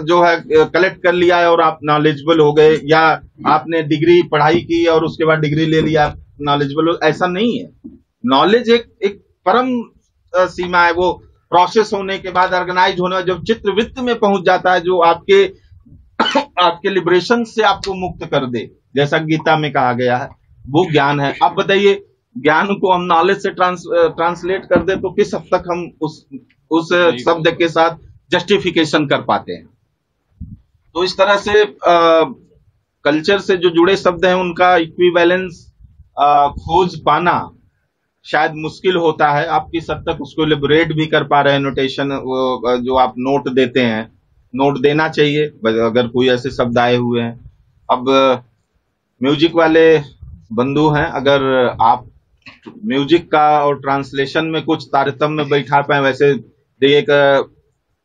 जो है कलेक्ट कर लिया है और आप नॉलेजेबल हो गए, या आपने डिग्री पढ़ाई की और उसके बाद डिग्री ले लिया नॉलेजेबल हो, ऐसा नहीं है। नॉलेज एक परम सीमा है, वो प्रोसेस होने के बाद, ऑर्गेनाइज होने, जब चित्रवृत्त में पहुंच जाता है, जो आपके लिबरेशन से आपको मुक्त कर दे, जैसा गीता में कहा गया है, वो ज्ञान है। अब बताइए, ज्ञान को हम नॉलेज से ट्रांसलेट कर दे तो किस हद तक हम उस शब्द के साथ जस्टिफिकेशन कर पाते हैं। तो इस तरह से कल्चर से जो जुड़े शब्द हैं उनका इक्विवेलेंस खोज पाना शायद मुश्किल होता है। आप किस हद तक उसको लिबरेट भी कर पा रहे हैं। नोटेशन जो आप नोट देते हैं, नोट देना चाहिए अगर कोई ऐसे शब्द आए हुए हैं। अब म्यूजिक वाले बंधु हैं, अगर आप म्यूजिक का और ट्रांसलेशन में कुछ तारतम्य बैठा पाए, वैसे एक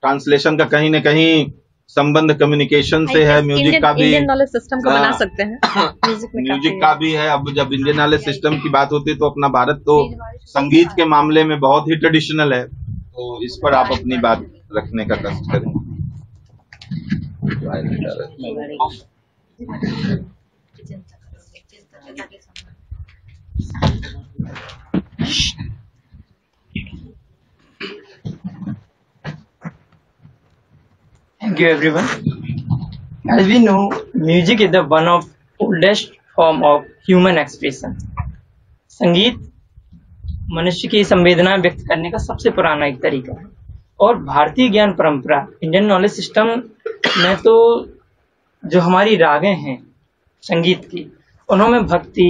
ट्रांसलेशन का कहीं न कहीं संबंध कम्युनिकेशन से है, म्यूजिक का भी, इंडियन नॉलेज सिस्टम को बना सकते हैं, म्यूजिक का भी है। अब जब इंडियन नॉलेज सिस्टम की बात होती है तो अपना भारत तो संगीत के मामले में बहुत ही ट्रेडिशनल है, तो इस पर आप अपनी बात रखने का कष्ट करें। Thank you, everyone. As we know, music is the one of oldest form of human expression. संगीत मनुष्य की संवेदनाएं व्यक्त करने का सबसे पुराना एक तरीका है, और भारतीय ज्ञान परंपरा, इंडियन नॉलेज सिस्टम में तो जो हमारी रागें हैं संगीत की, उनमें भक्ति,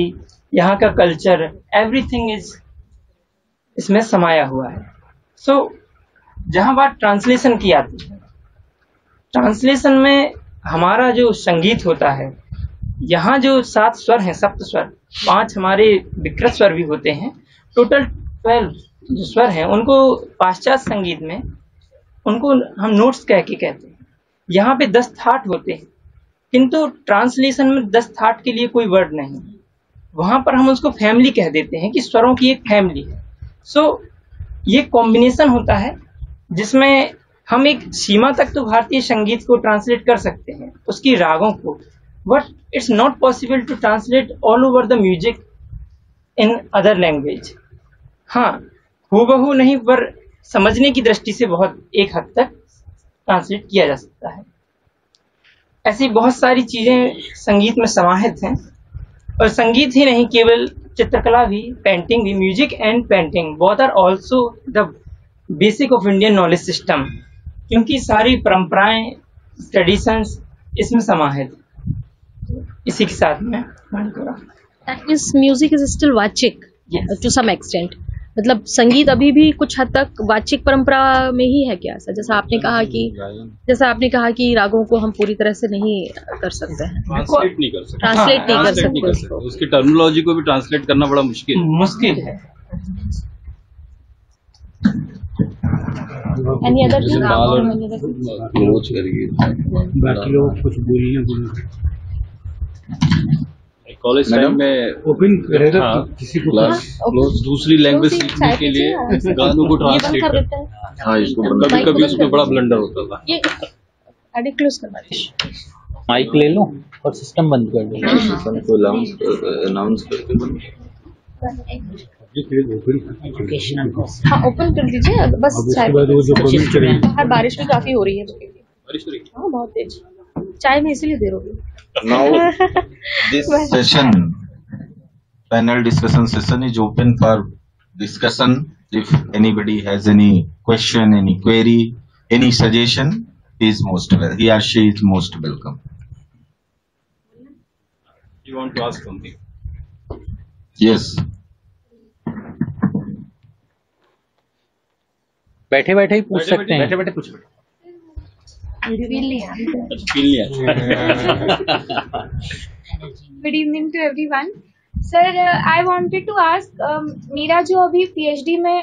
यहाँ का कल्चर, एवरीथिंग इज इसमें समाया हुआ है। सो जहां बात ट्रांसलेशन की आती है, ट्रांसलेशन में हमारा जो संगीत होता है, यहाँ जो 7 स्वर हैं, सप्त स्वर, 5 हमारे विकृत स्वर भी होते हैं, टोटल 12 जो स्वर हैं, उनको पाश्चात्य संगीत में उनको हम नोट्स कह के कहते हैं। यहाँ पे 10 थाट होते हैं, किंतु ट्रांसलेशन में 10 थाट के लिए कोई वर्ड नहीं, वहां पर हम उसको फैमिली कह देते हैं कि स्वरों की एक फैमिली है। सो ये कॉम्बिनेशन होता है जिसमें हम एक सीमा तक तो भारतीय संगीत को ट्रांसलेट कर सकते हैं, उसकी रागों को, but it's not possible to translate all over the music in other language. हाँ, हूबहू नहीं, पर समझने की दृष्टि से बहुत एक हद तक ट्रांसलेट किया जा सकता है। ऐसी बहुत सारी चीजें संगीत में समाहित हैं, और संगीत ही नहीं, केवल चित्रकला भी, पेंटिंग भी, music and painting both are also the basic of Indian knowledge system, क्योंकि सारी परंपराएं, ट्रेडिशंस इसमें समाहित। इसी के साथ में म्यूजिक इज स्टिल वाचिक टू सम एक्सटेंट, मतलब संगीत अभी भी कुछ हद तक वाचिक परंपरा में ही है क्या? जैसा आपने कहा कि रागों को हम पूरी तरह से नहीं कर सकते हैं, ट्रांसलेट नहीं कर सकते, उसकी टर्मिनोलॉजी को भी ट्रांसलेट करना बड़ा मुश्किल है। Any other thing? बाकी लोग कुछ बोलिए। कॉलेज टाइम में ओपन करेगा किसी को दूसरी लैंग्वेज सीखने के लिए गानों को ट्रांसलेट करते हैं। हाँ, इसको कभी कभी उसमें बड़ा ब्लंडर होता था। ये क्लोज करवा दीजिए, माइक ले लो और सिस्टम बंद कर दो। सिस्टम को अनाउंस करके बंद। हाँ, ओपन कर दीजिए बस। बारिश भी काफी हो रही है। हाँ बहुत तेज चाय में इसीलिए दे रही हूँ. Now this session, panel discussion session is open for discussion. If anybody has any question, any query, any suggestion, he or she is most welcome. You want to ask something? Yes. बैठे बैठे ही पूछ सकते हैं. बैठे पूछ. Good evening to everyone. Sir, I wanted to ask, मेरा जो अभी PhD में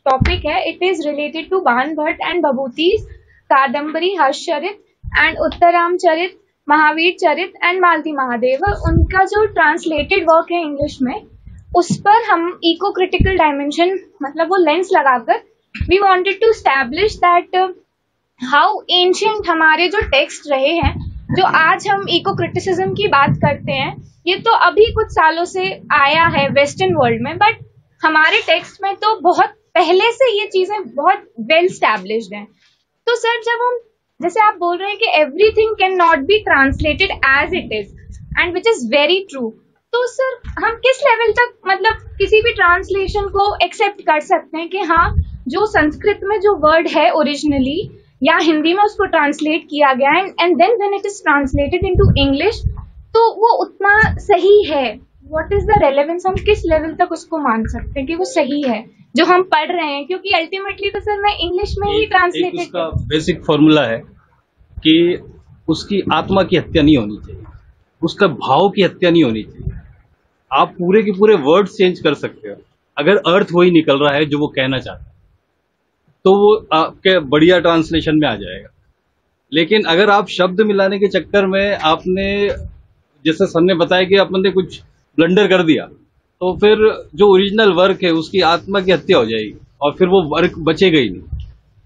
टॉपिक है, it is related to बाण Bhatt and भभूति's Kadambari Harshacharita and उत्तराम Charit, Mahavir Charit and मालती महादेव. उनका जो ट्रांसलेटेड वर्क है इंग्लिश में, उस पर हम इको क्रिटिकल डायमेंशन मतलब वो लेंस लगाकर we wanted to establish that how ancient हमारे जो टेक्स्ट रहे हैं, जो आज हम इको क्रिटिसिज्म की बात करते हैं, ये तो अभी कुछ सालों से आया है वेस्टर्न वर्ल्ड में, बट हमारे टेक्स्ट में तो बहुत पहले से ये चीजें बहुत वेल स्टैब्लिश्ड हैं. तो सर, जब हम जैसे आप बोल रहे हैं कि everything can not be translated as it is and which is very true, तो सर हम किस लेवल तक मतलब किसी भी ट्रांसलेशन को एक्सेप्ट कर सकते हैं कि हाँ, जो संस्कृत में जो वर्ड है ओरिजिनली या हिंदी में उसको ट्रांसलेट किया गया है and then when it is translated into English तो वो उतना सही है. व्हाट इज द रेलेवेंस, हम किस लेवल तक उसको मान सकते हैं कि वो सही है जो हम पढ़ रहे हैं, क्योंकि अल्टीमेटली तो सर मैं इंग्लिश में ही ट्रांसलेटेड. उसका बेसिक फॉर्मूला है कि उसकी आत्मा की हत्या नहीं होनी चाहिए, उसका भाव की हत्या नहीं होनी चाहिए. आप पूरे के पूरे वर्ड चेंज कर सकते हो, अगर अर्थ वही निकल रहा है जो वो कहना चाहता है तो वो आपके बढ़िया ट्रांसलेशन में आ जाएगा. लेकिन अगर आप शब्द मिलाने के चक्कर में आपने, जैसे सर ने बताया कि आपने कुछ ब्लंडर कर दिया, तो फिर जो ओरिजिनल वर्क है उसकी आत्मा की हत्या हो जाएगी और फिर वो वर्क बचेगा ही नहीं.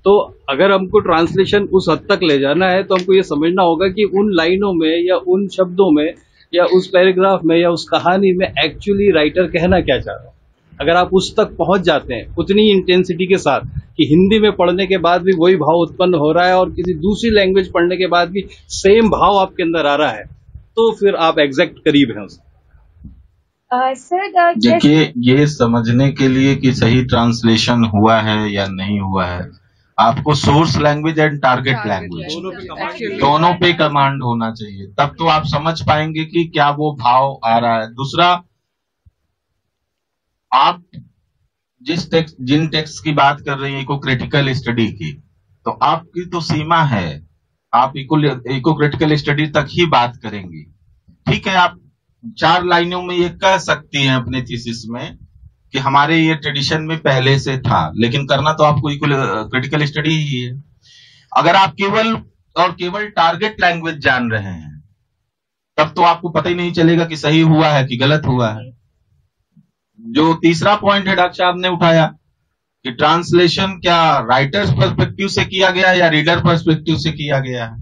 तो अगर हमको ट्रांसलेशन उस हद तक ले जाना है तो हमको ये समझना होगा कि उन लाइनों में या उन शब्दों में या उस पैराग्राफ में या उस कहानी में एक्चुअली राइटर कहना क्या चाह रहा है. अगर आप उस तक पहुंच जाते हैं उतनी इंटेंसिटी के साथ कि हिंदी में पढ़ने के बाद भी वही भाव उत्पन्न हो रहा है और किसी दूसरी लैंग्वेज पढ़ने के बाद भी सेम भाव आपके अंदर आ रहा है, तो फिर आप एग्जैक्ट करीब हैं उसके. देखिए, ये समझने के लिए कि सही ट्रांसलेशन हुआ है या नहीं हुआ है, आपको source language and target language दोनों पे कमांड होना चाहिए, तब तो आप समझ पाएंगे कि क्या वो भाव आ रहा है. दूसरा, आप जिन टेक्स्ट की बात कर रही हैं इको क्रिटिकल स्टडी की, तो आपकी तो सीमा है, आप इको क्रिटिकल स्टडी तक ही बात करेंगी. ठीक है, आप 4 लाइनों में ये कह सकती हैं अपने थीसिस में कि हमारे ये ट्रेडिशन में पहले से था, लेकिन करना तो आपको इको क्रिटिकल स्टडी ही है. अगर आप केवल टारगेट लैंग्वेज जान रहे हैं तब तो आपको पता ही नहीं चलेगा कि सही हुआ है कि गलत हुआ है. जो तीसरा पॉइंट है डॉक्टर साहब ने उठाया कि ट्रांसलेशन क्या राइटर्स पर्सपेक्टिव से किया गया है या रीडर पर्सपेक्टिव से किया गया है.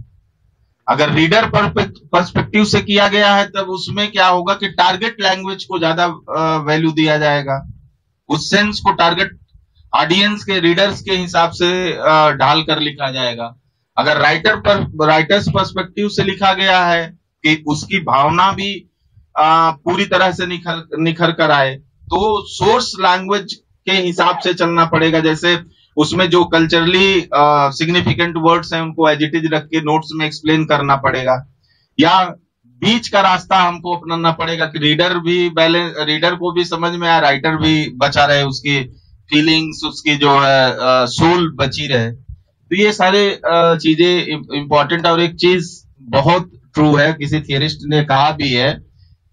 अगर रीडर पर्सपेक्टिव से किया गया है तब उसमें क्या होगा कि टारगेट लैंग्वेज को ज्यादा वैल्यू दिया जाएगा, उस सेंस को टारगेट ऑडियंस के रीडर्स के हिसाब से ढाल कर लिखा जाएगा. अगर राइटर्स पर्सपेक्टिव से लिखा गया है कि उसकी भावना भी पूरी तरह से निखर कर आए, तो सोर्स लैंग्वेज के हिसाब से चलना पड़ेगा. जैसे उसमें जो कल्चरली सिग्निफिकेंट वर्ड्स हैं उनको एजिटिज रख के नोट्स में एक्सप्लेन करना पड़ेगा, या बीच का रास्ता हमको अपनाना पड़ेगा कि रीडर को भी समझ में आए, राइटर भी बचा रहे, उसकी फीलिंग्स, उसकी जो है सोल बची रहे. तो ये सारे चीजें इंपॉर्टेंट. और एक चीज बहुत ट्रू है, किसी थियरिस्ट ने कहा भी है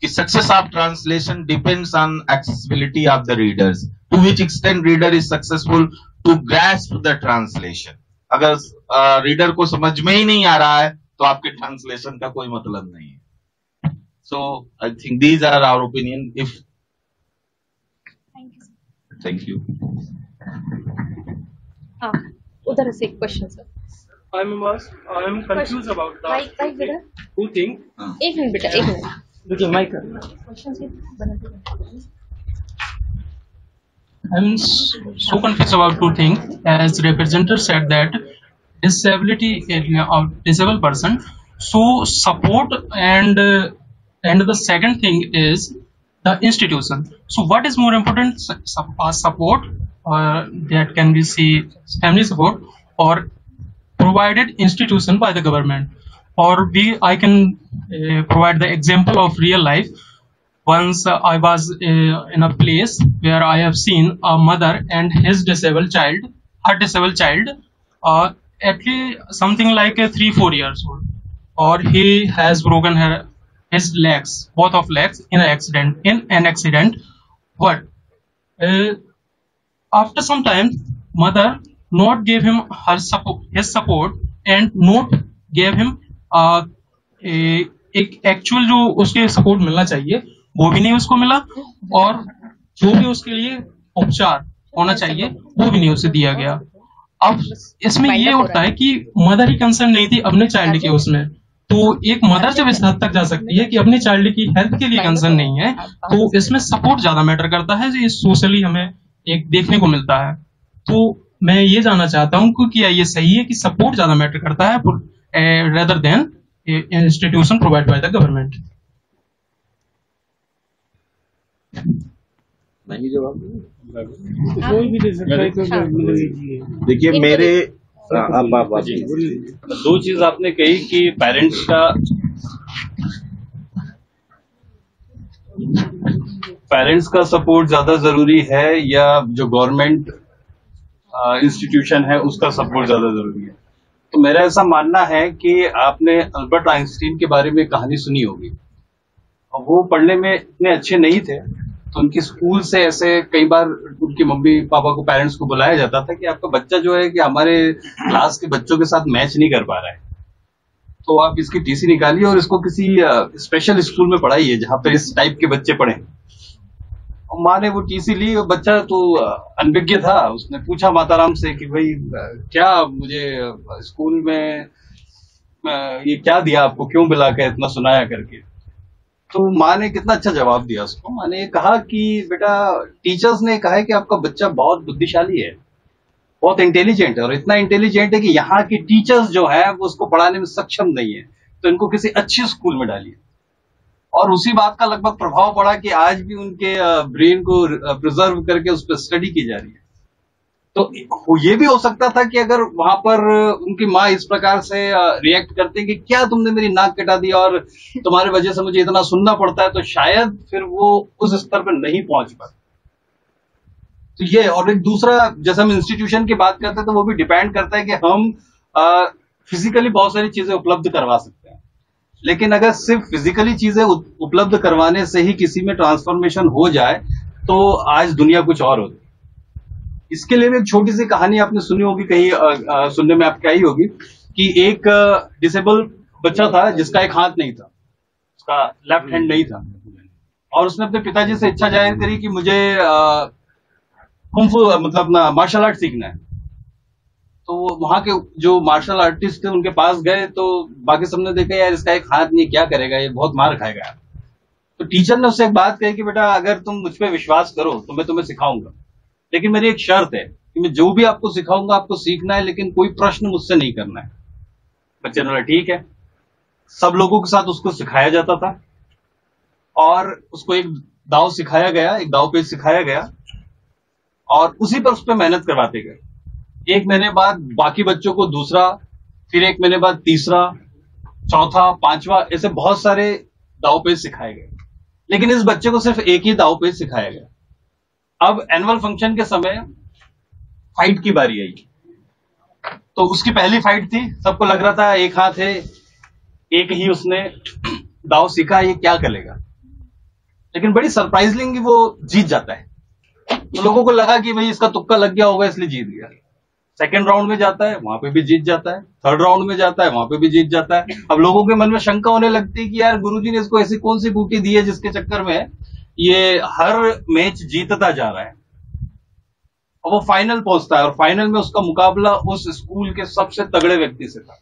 कि success of translation depends on accessibility of the readers, to which extent reader is successful to grasp the translation. अगर रीडर को समझ में ही नहीं आ रहा है तो आपके ट्रांसलेशन का कोई मतलब नहीं है. So I think these are our opinion. If thank you. उधर से एक question sir. I'm confused about the two things. एक मिनट बेटा, एक मिनट. देखिए mic. I'm so confused about two things. As representative said that disability of disabled person. So support and the second thing is the institution. So what is more important, support that can be see family support or provided institution by the government? Or I can provide the example of real life. Once I was in a place where I have seen a mother and her disabled child, at least something like 3-4 years old, or he has broken his legs, both of legs, in an accident. But after some time, mother not gave him his support and not gave him एक actual जो उसके support मिलना चाहिए वो भी नहीं उसको मिला, और जो भी उसके लिए उपचार होना चाहिए वो भी नहीं उसे दिया गया। अब इसमें ये होता है कि मदर ही कंसर्न नहीं थी अपने चाइल्ड के उसमें, तो एक मदर जब इस हद तक जा सकती है कि अपने चाइल्ड की हेल्थ के लिए कंसर्न नहीं है, तो इसमें सपोर्ट ज्यादा मैटर करता है, जो सोशली हमें एक देखने को मिलता है। तो मैं ये जानना चाहता हूँ कि क्या ये सही है कि सपोर्ट ज्यादा मैटर करता है rather than institution provide by the government? नहीं जवाब देखिए मेरे दो चीज आपने कही कि पेरेंट्स का सपोर्ट ज्यादा जरूरी है या जो गवर्नमेंट इंस्टीट्यूशन है उसका सपोर्ट ज्यादा जरूरी है। तो मेरा ऐसा मानना है कि आपने अल्बर्ट आइंस्टीन के बारे में कहानी सुनी होगी, और वो पढ़ने में इतने अच्छे नहीं थे, तो उनकी स्कूल से ऐसे कई बार उनकी मम्मी पापा को, पेरेंट्स को बुलाया जाता था कि आपका बच्चा जो है कि हमारे क्लास के बच्चों के साथ मैच नहीं कर पा रहा है, तो आप इसकी टीसी निकालिए और इसको किसी स्पेशल स्कूल में पढ़ाइए जहां पे इस टाइप के बच्चे पढ़े। और माँ ने वो टीसी ली, और बच्चा तो अनभिज्ञ था, उसने पूछा माताराम से कि भाई क्या मुझे स्कूल में ये क्या दिया आपको, क्यों बुला के इतना सुनाया करके। तो माँ ने कितना अच्छा जवाब दिया उसको। माँ ने कहा कि बेटा टीचर्स ने कहा है कि आपका बच्चा बहुत बुद्धिशाली है, बहुत इंटेलिजेंट है, और इतना इंटेलिजेंट है कि यहाँ की टीचर्स जो है वो उसको पढ़ाने में सक्षम नहीं है, तो इनको किसी अच्छे स्कूल में डालिए। और उसी बात का लगभग प्रभाव पड़ा कि आज भी उनके ब्रेन को प्रिजर्व करके उस पर स्टडी की जा रही है। तो ये भी हो सकता था कि अगर वहां पर उनकी माँ इस प्रकार से रिएक्ट करते कि क्या तुमने मेरी नाक कटा दी और तुम्हारी वजह से मुझे इतना सुनना पड़ता है, तो शायद फिर वो उस स्तर पर नहीं पहुंच पाते। तो ये, और एक दूसरा, जैसे हम इंस्टीट्यूशन की बात करते हैं तो वो भी डिपेंड करता है कि हम फिजिकली बहुत सारी चीजें उपलब्ध करवा सकते हैं, लेकिन अगर सिर्फ फिजिकली चीजें उपलब्ध करवाने से ही किसी में ट्रांसफॉर्मेशन हो जाए तो आज दुनिया कुछ और होती। इसके लिए भी एक छोटी सी कहानी आपने सुनी होगी, कहीं सुनने में आपको आई होगी कि एक डिसेबल बच्चा था जिसका एक हाथ नहीं था, उसका लेफ्ट हैंड नहीं था, और उसने अपने पिताजी से इच्छा जाहिर करी कि मुझे कुंफू मतलब मार्शल आर्ट सीखना है। तो वहां के जो मार्शल आर्टिस्ट थे उनके पास गए, तो बाकी सबने देखा यार इसका एक हाथ नहीं, क्या करेगा ये, बहुत मार खाएगा। तो टीचर ने उससे एक बात कही कि बेटा अगर तुम मुझ पर विश्वास करो तो मैं तुम्हें सिखाऊंगा, लेकिन मेरी एक शर्त है कि मैं जो भी आपको सिखाऊंगा आपको सीखना है, लेकिन कोई प्रश्न मुझसे नहीं करना है। बच्चे ने बोला ठीक है। सब लोगों के साथ उसको सिखाया जाता था, और उसको एक दाव सिखाया गया, एक दाव पेच सिखाया गया, और उसी पर उस पर मेहनत करवाते गए। 1 महीने बाद बाकी बच्चों को दूसरा, फिर 1 महीने बाद तीसरा, चौथा, पांचवा, ऐसे बहुत सारे दाव पेच सिखाए गए, लेकिन इस बच्चे को सिर्फ एक ही दाव पेच सिखाया गया। अब एनुअल फंक्शन के समय फाइट की बारी आई, तो उसकी पहली फाइट थी। सबको लग रहा था एक हाथ है, एक ही उसने दाव सीखा, ये क्या करेगा, लेकिन बड़ी सरप्राइजिंगली वो जीत जाता है। तो लोगों को लगा कि भाई इसका तुक्का लग गया होगा इसलिए जीत गया। सेकंड राउंड में जाता है, वहां पे भी जीत जाता है। थर्ड राउंड में जाता है, वहां पे भी जीत जाता है। अब लोगों के मन में शंका होने लगती है कि यार गुरुजी ने इसको ऐसी कौन सी बूटी दी है जिसके चक्कर में ये हर मैच जीतता जा रहा है। और वो फाइनल पहुंचता है, और फाइनल में उसका मुकाबला उस स्कूल के सबसे तगड़े व्यक्ति से था,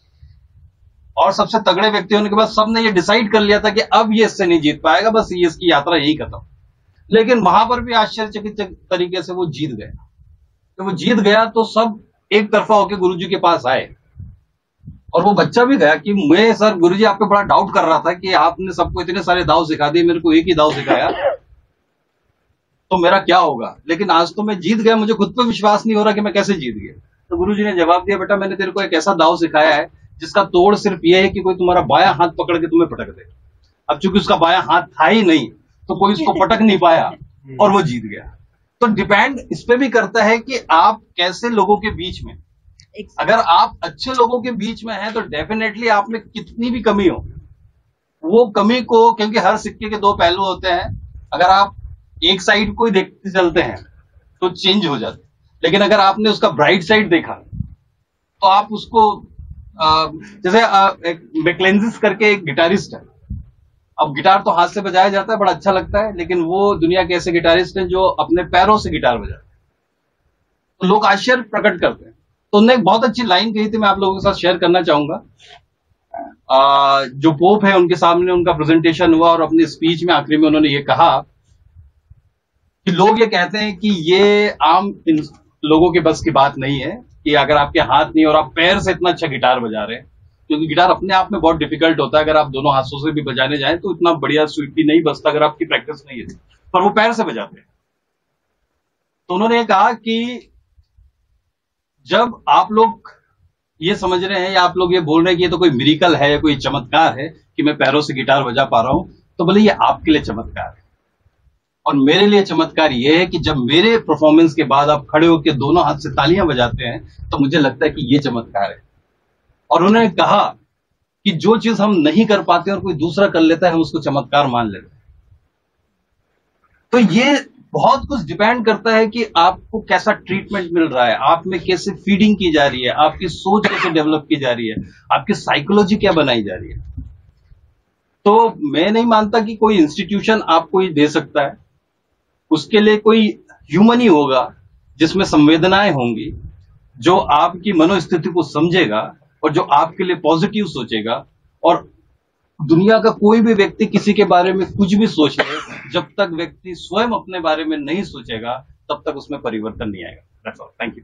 और सबसे तगड़े व्यक्ति होने के बाद सबने ये डिसाइड कर लिया था कि अब ये इससे नहीं जीत पाएगा, बस ये इसकी यात्रा यही खत्म। लेकिन वहां पर भी आश्चर्यचकित तरीके से वो जीत गया। तो वो जीत गया तो सब एक तरफा होकर गुरुजी के पास आए और वो बच्चा भी गया कि मैं सर गुरुजी आप पे बड़ा डाउट कर रहा था कि आपने सबको इतने सारे दाव सिखा दिए, मेरे को एक ही दाव सिखाया, तो मेरा क्या होगा। लेकिन आज तो मैं जीत गया, मुझे खुद पे विश्वास नहीं हो रहा कि मैं कैसे जीत गया। तो गुरुजी ने जवाब दिया, बेटा मैंने तेरे को एक ऐसा दाव सिखाया है जिसका तोड़ सिर्फ ये है कि कोई तुम्हारा बायां हाथ पकड़ के तुम्हें पटक दे। अब चूंकि उसका बायां हाथ था ही नहीं तो कोई उसको पटक नहीं पाया और वो जीत गया। तो डिपेंड इस पे भी करता है कि आप कैसे लोगों के बीच में, अगर आप अच्छे लोगों के बीच में हैं तो डेफिनेटली आप में कितनी भी कमी हो, वो कमी को, क्योंकि हर सिक्के के दो पहलू होते हैं, अगर आप एक साइड को ही देखते चलते हैं तो चेंज हो जाते, लेकिन अगर आपने उसका ब्राइट साइड देखा तो आप उसको जैसे एक मैक्लेंजिस करके एक गिटारिस्ट है, अब गिटार तो हाथ से बजाया जाता है, बड़ा अच्छा लगता है, लेकिन वो दुनिया के ऐसे गिटारिस्ट हैं जो अपने पैरों से गिटार बजाते हैं, तो लोग आश्चर्य प्रकट करते हैं। तो उन्होंने एक बहुत अच्छी लाइन कही थी, मैं आप लोगों के साथ शेयर करना चाहूंगा। जो पोप है उनके सामने उनका प्रेजेंटेशन हुआ और अपनी स्पीच में आखिरी में उन्होंने ये कहा कि लोग ये कहते हैं कि ये आम लोगों के बस की बात नहीं है कि अगर आपके हाथ नहीं और आप पैर से इतना अच्छा गिटार बजा रहे हैं, क्योंकि गिटार अपने आप में बहुत डिफिकल्ट होता है, अगर आप दोनों हाथों से भी बजाने जाएं तो इतना बढ़िया स्वीटली नहीं बजता अगर आपकी प्रैक्टिस नहीं है, पर वो पैर से बजाते हैं। तो उन्होंने कहा कि जब आप लोग ये समझ रहे हैं या आप लोग ये बोल रहे हैं कि ये तो कोई मिरेकल है या कोई चमत्कार है कि मैं पैरों से गिटार बजा पा रहा हूं, तो बोले ये आपके लिए चमत्कार है और मेरे लिए चमत्कार ये है कि जब मेरे परफॉर्मेंस के बाद आप खड़े होकर दोनों हाथ से तालियां बजाते हैं तो मुझे लगता है कि ये चमत्कार है। और उन्होंने कहा कि जो चीज हम नहीं कर पाते और कोई दूसरा कर लेता है हम उसको चमत्कार मान लेते हैं। तो ये बहुत कुछ डिपेंड करता है कि आपको कैसा ट्रीटमेंट मिल रहा है, आप में कैसे फीडिंग की जा रही है, आपकी सोच कैसे डेवलप की जा रही है, आपकी साइकोलॉजी क्या बनाई जा रही है। तो मैं नहीं मानता कि कोई इंस्टीट्यूशन आपको ये दे सकता है, उसके लिए कोई ह्यूमन ही होगा जिसमें संवेदनाएं होंगी, जो आपकी मनोस्थिति को समझेगा और जो आपके लिए पॉजिटिव सोचेगा। और दुनिया का कोई भी व्यक्ति किसी के बारे में कुछ भी सोच ले, जब तक व्यक्ति स्वयं अपने बारे में नहीं सोचेगा तब तक उसमें परिवर्तन नहीं आएगा। That's all. Thank you.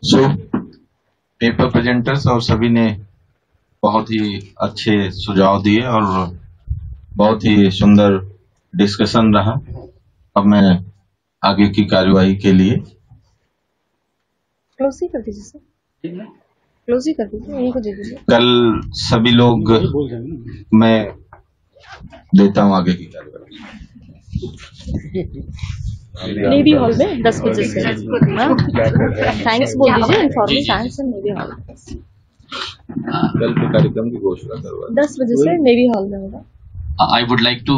So, paper presenters और सभी ने बहुत ही अच्छे सुझाव दिए और बहुत ही सुंदर डिस्कशन रहा। अब मैं आगे की कार्यवाही के लिए क्लोज ही कर दीजिए सर, क्लोज ही कर दीजिए, उनको दे दीजिए। कल सभी लोग, मैं देता हूं आगे की कार्यवाही नेवी हॉल में 10 बजे से। थैंक्स बोल दीजिए, इन्फॉर्मल थैंक्स नेवी हॉल। कल के कार्यक्रम की घोषणा करवा 10 बजे से नेवी हॉल में होगा। I would like to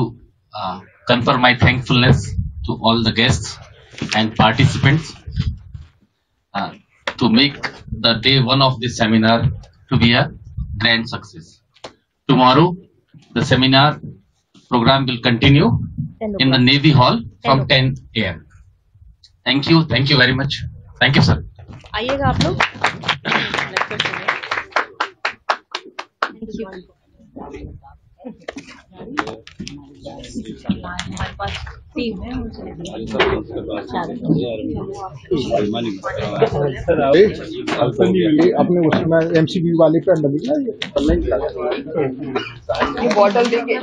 confer my thankfulness to all the guests and participants to make the day one of this seminar to be a grand success. Tomorrow, the seminar program will continue in the Navy Hall from 10 a.m. Thank you very much. Thank you, sir. आइएगा आप लोग। Thank you. हमारे पास team है, अपने उसमें MCB वाले पे अंदर निकला ये बॉटल देके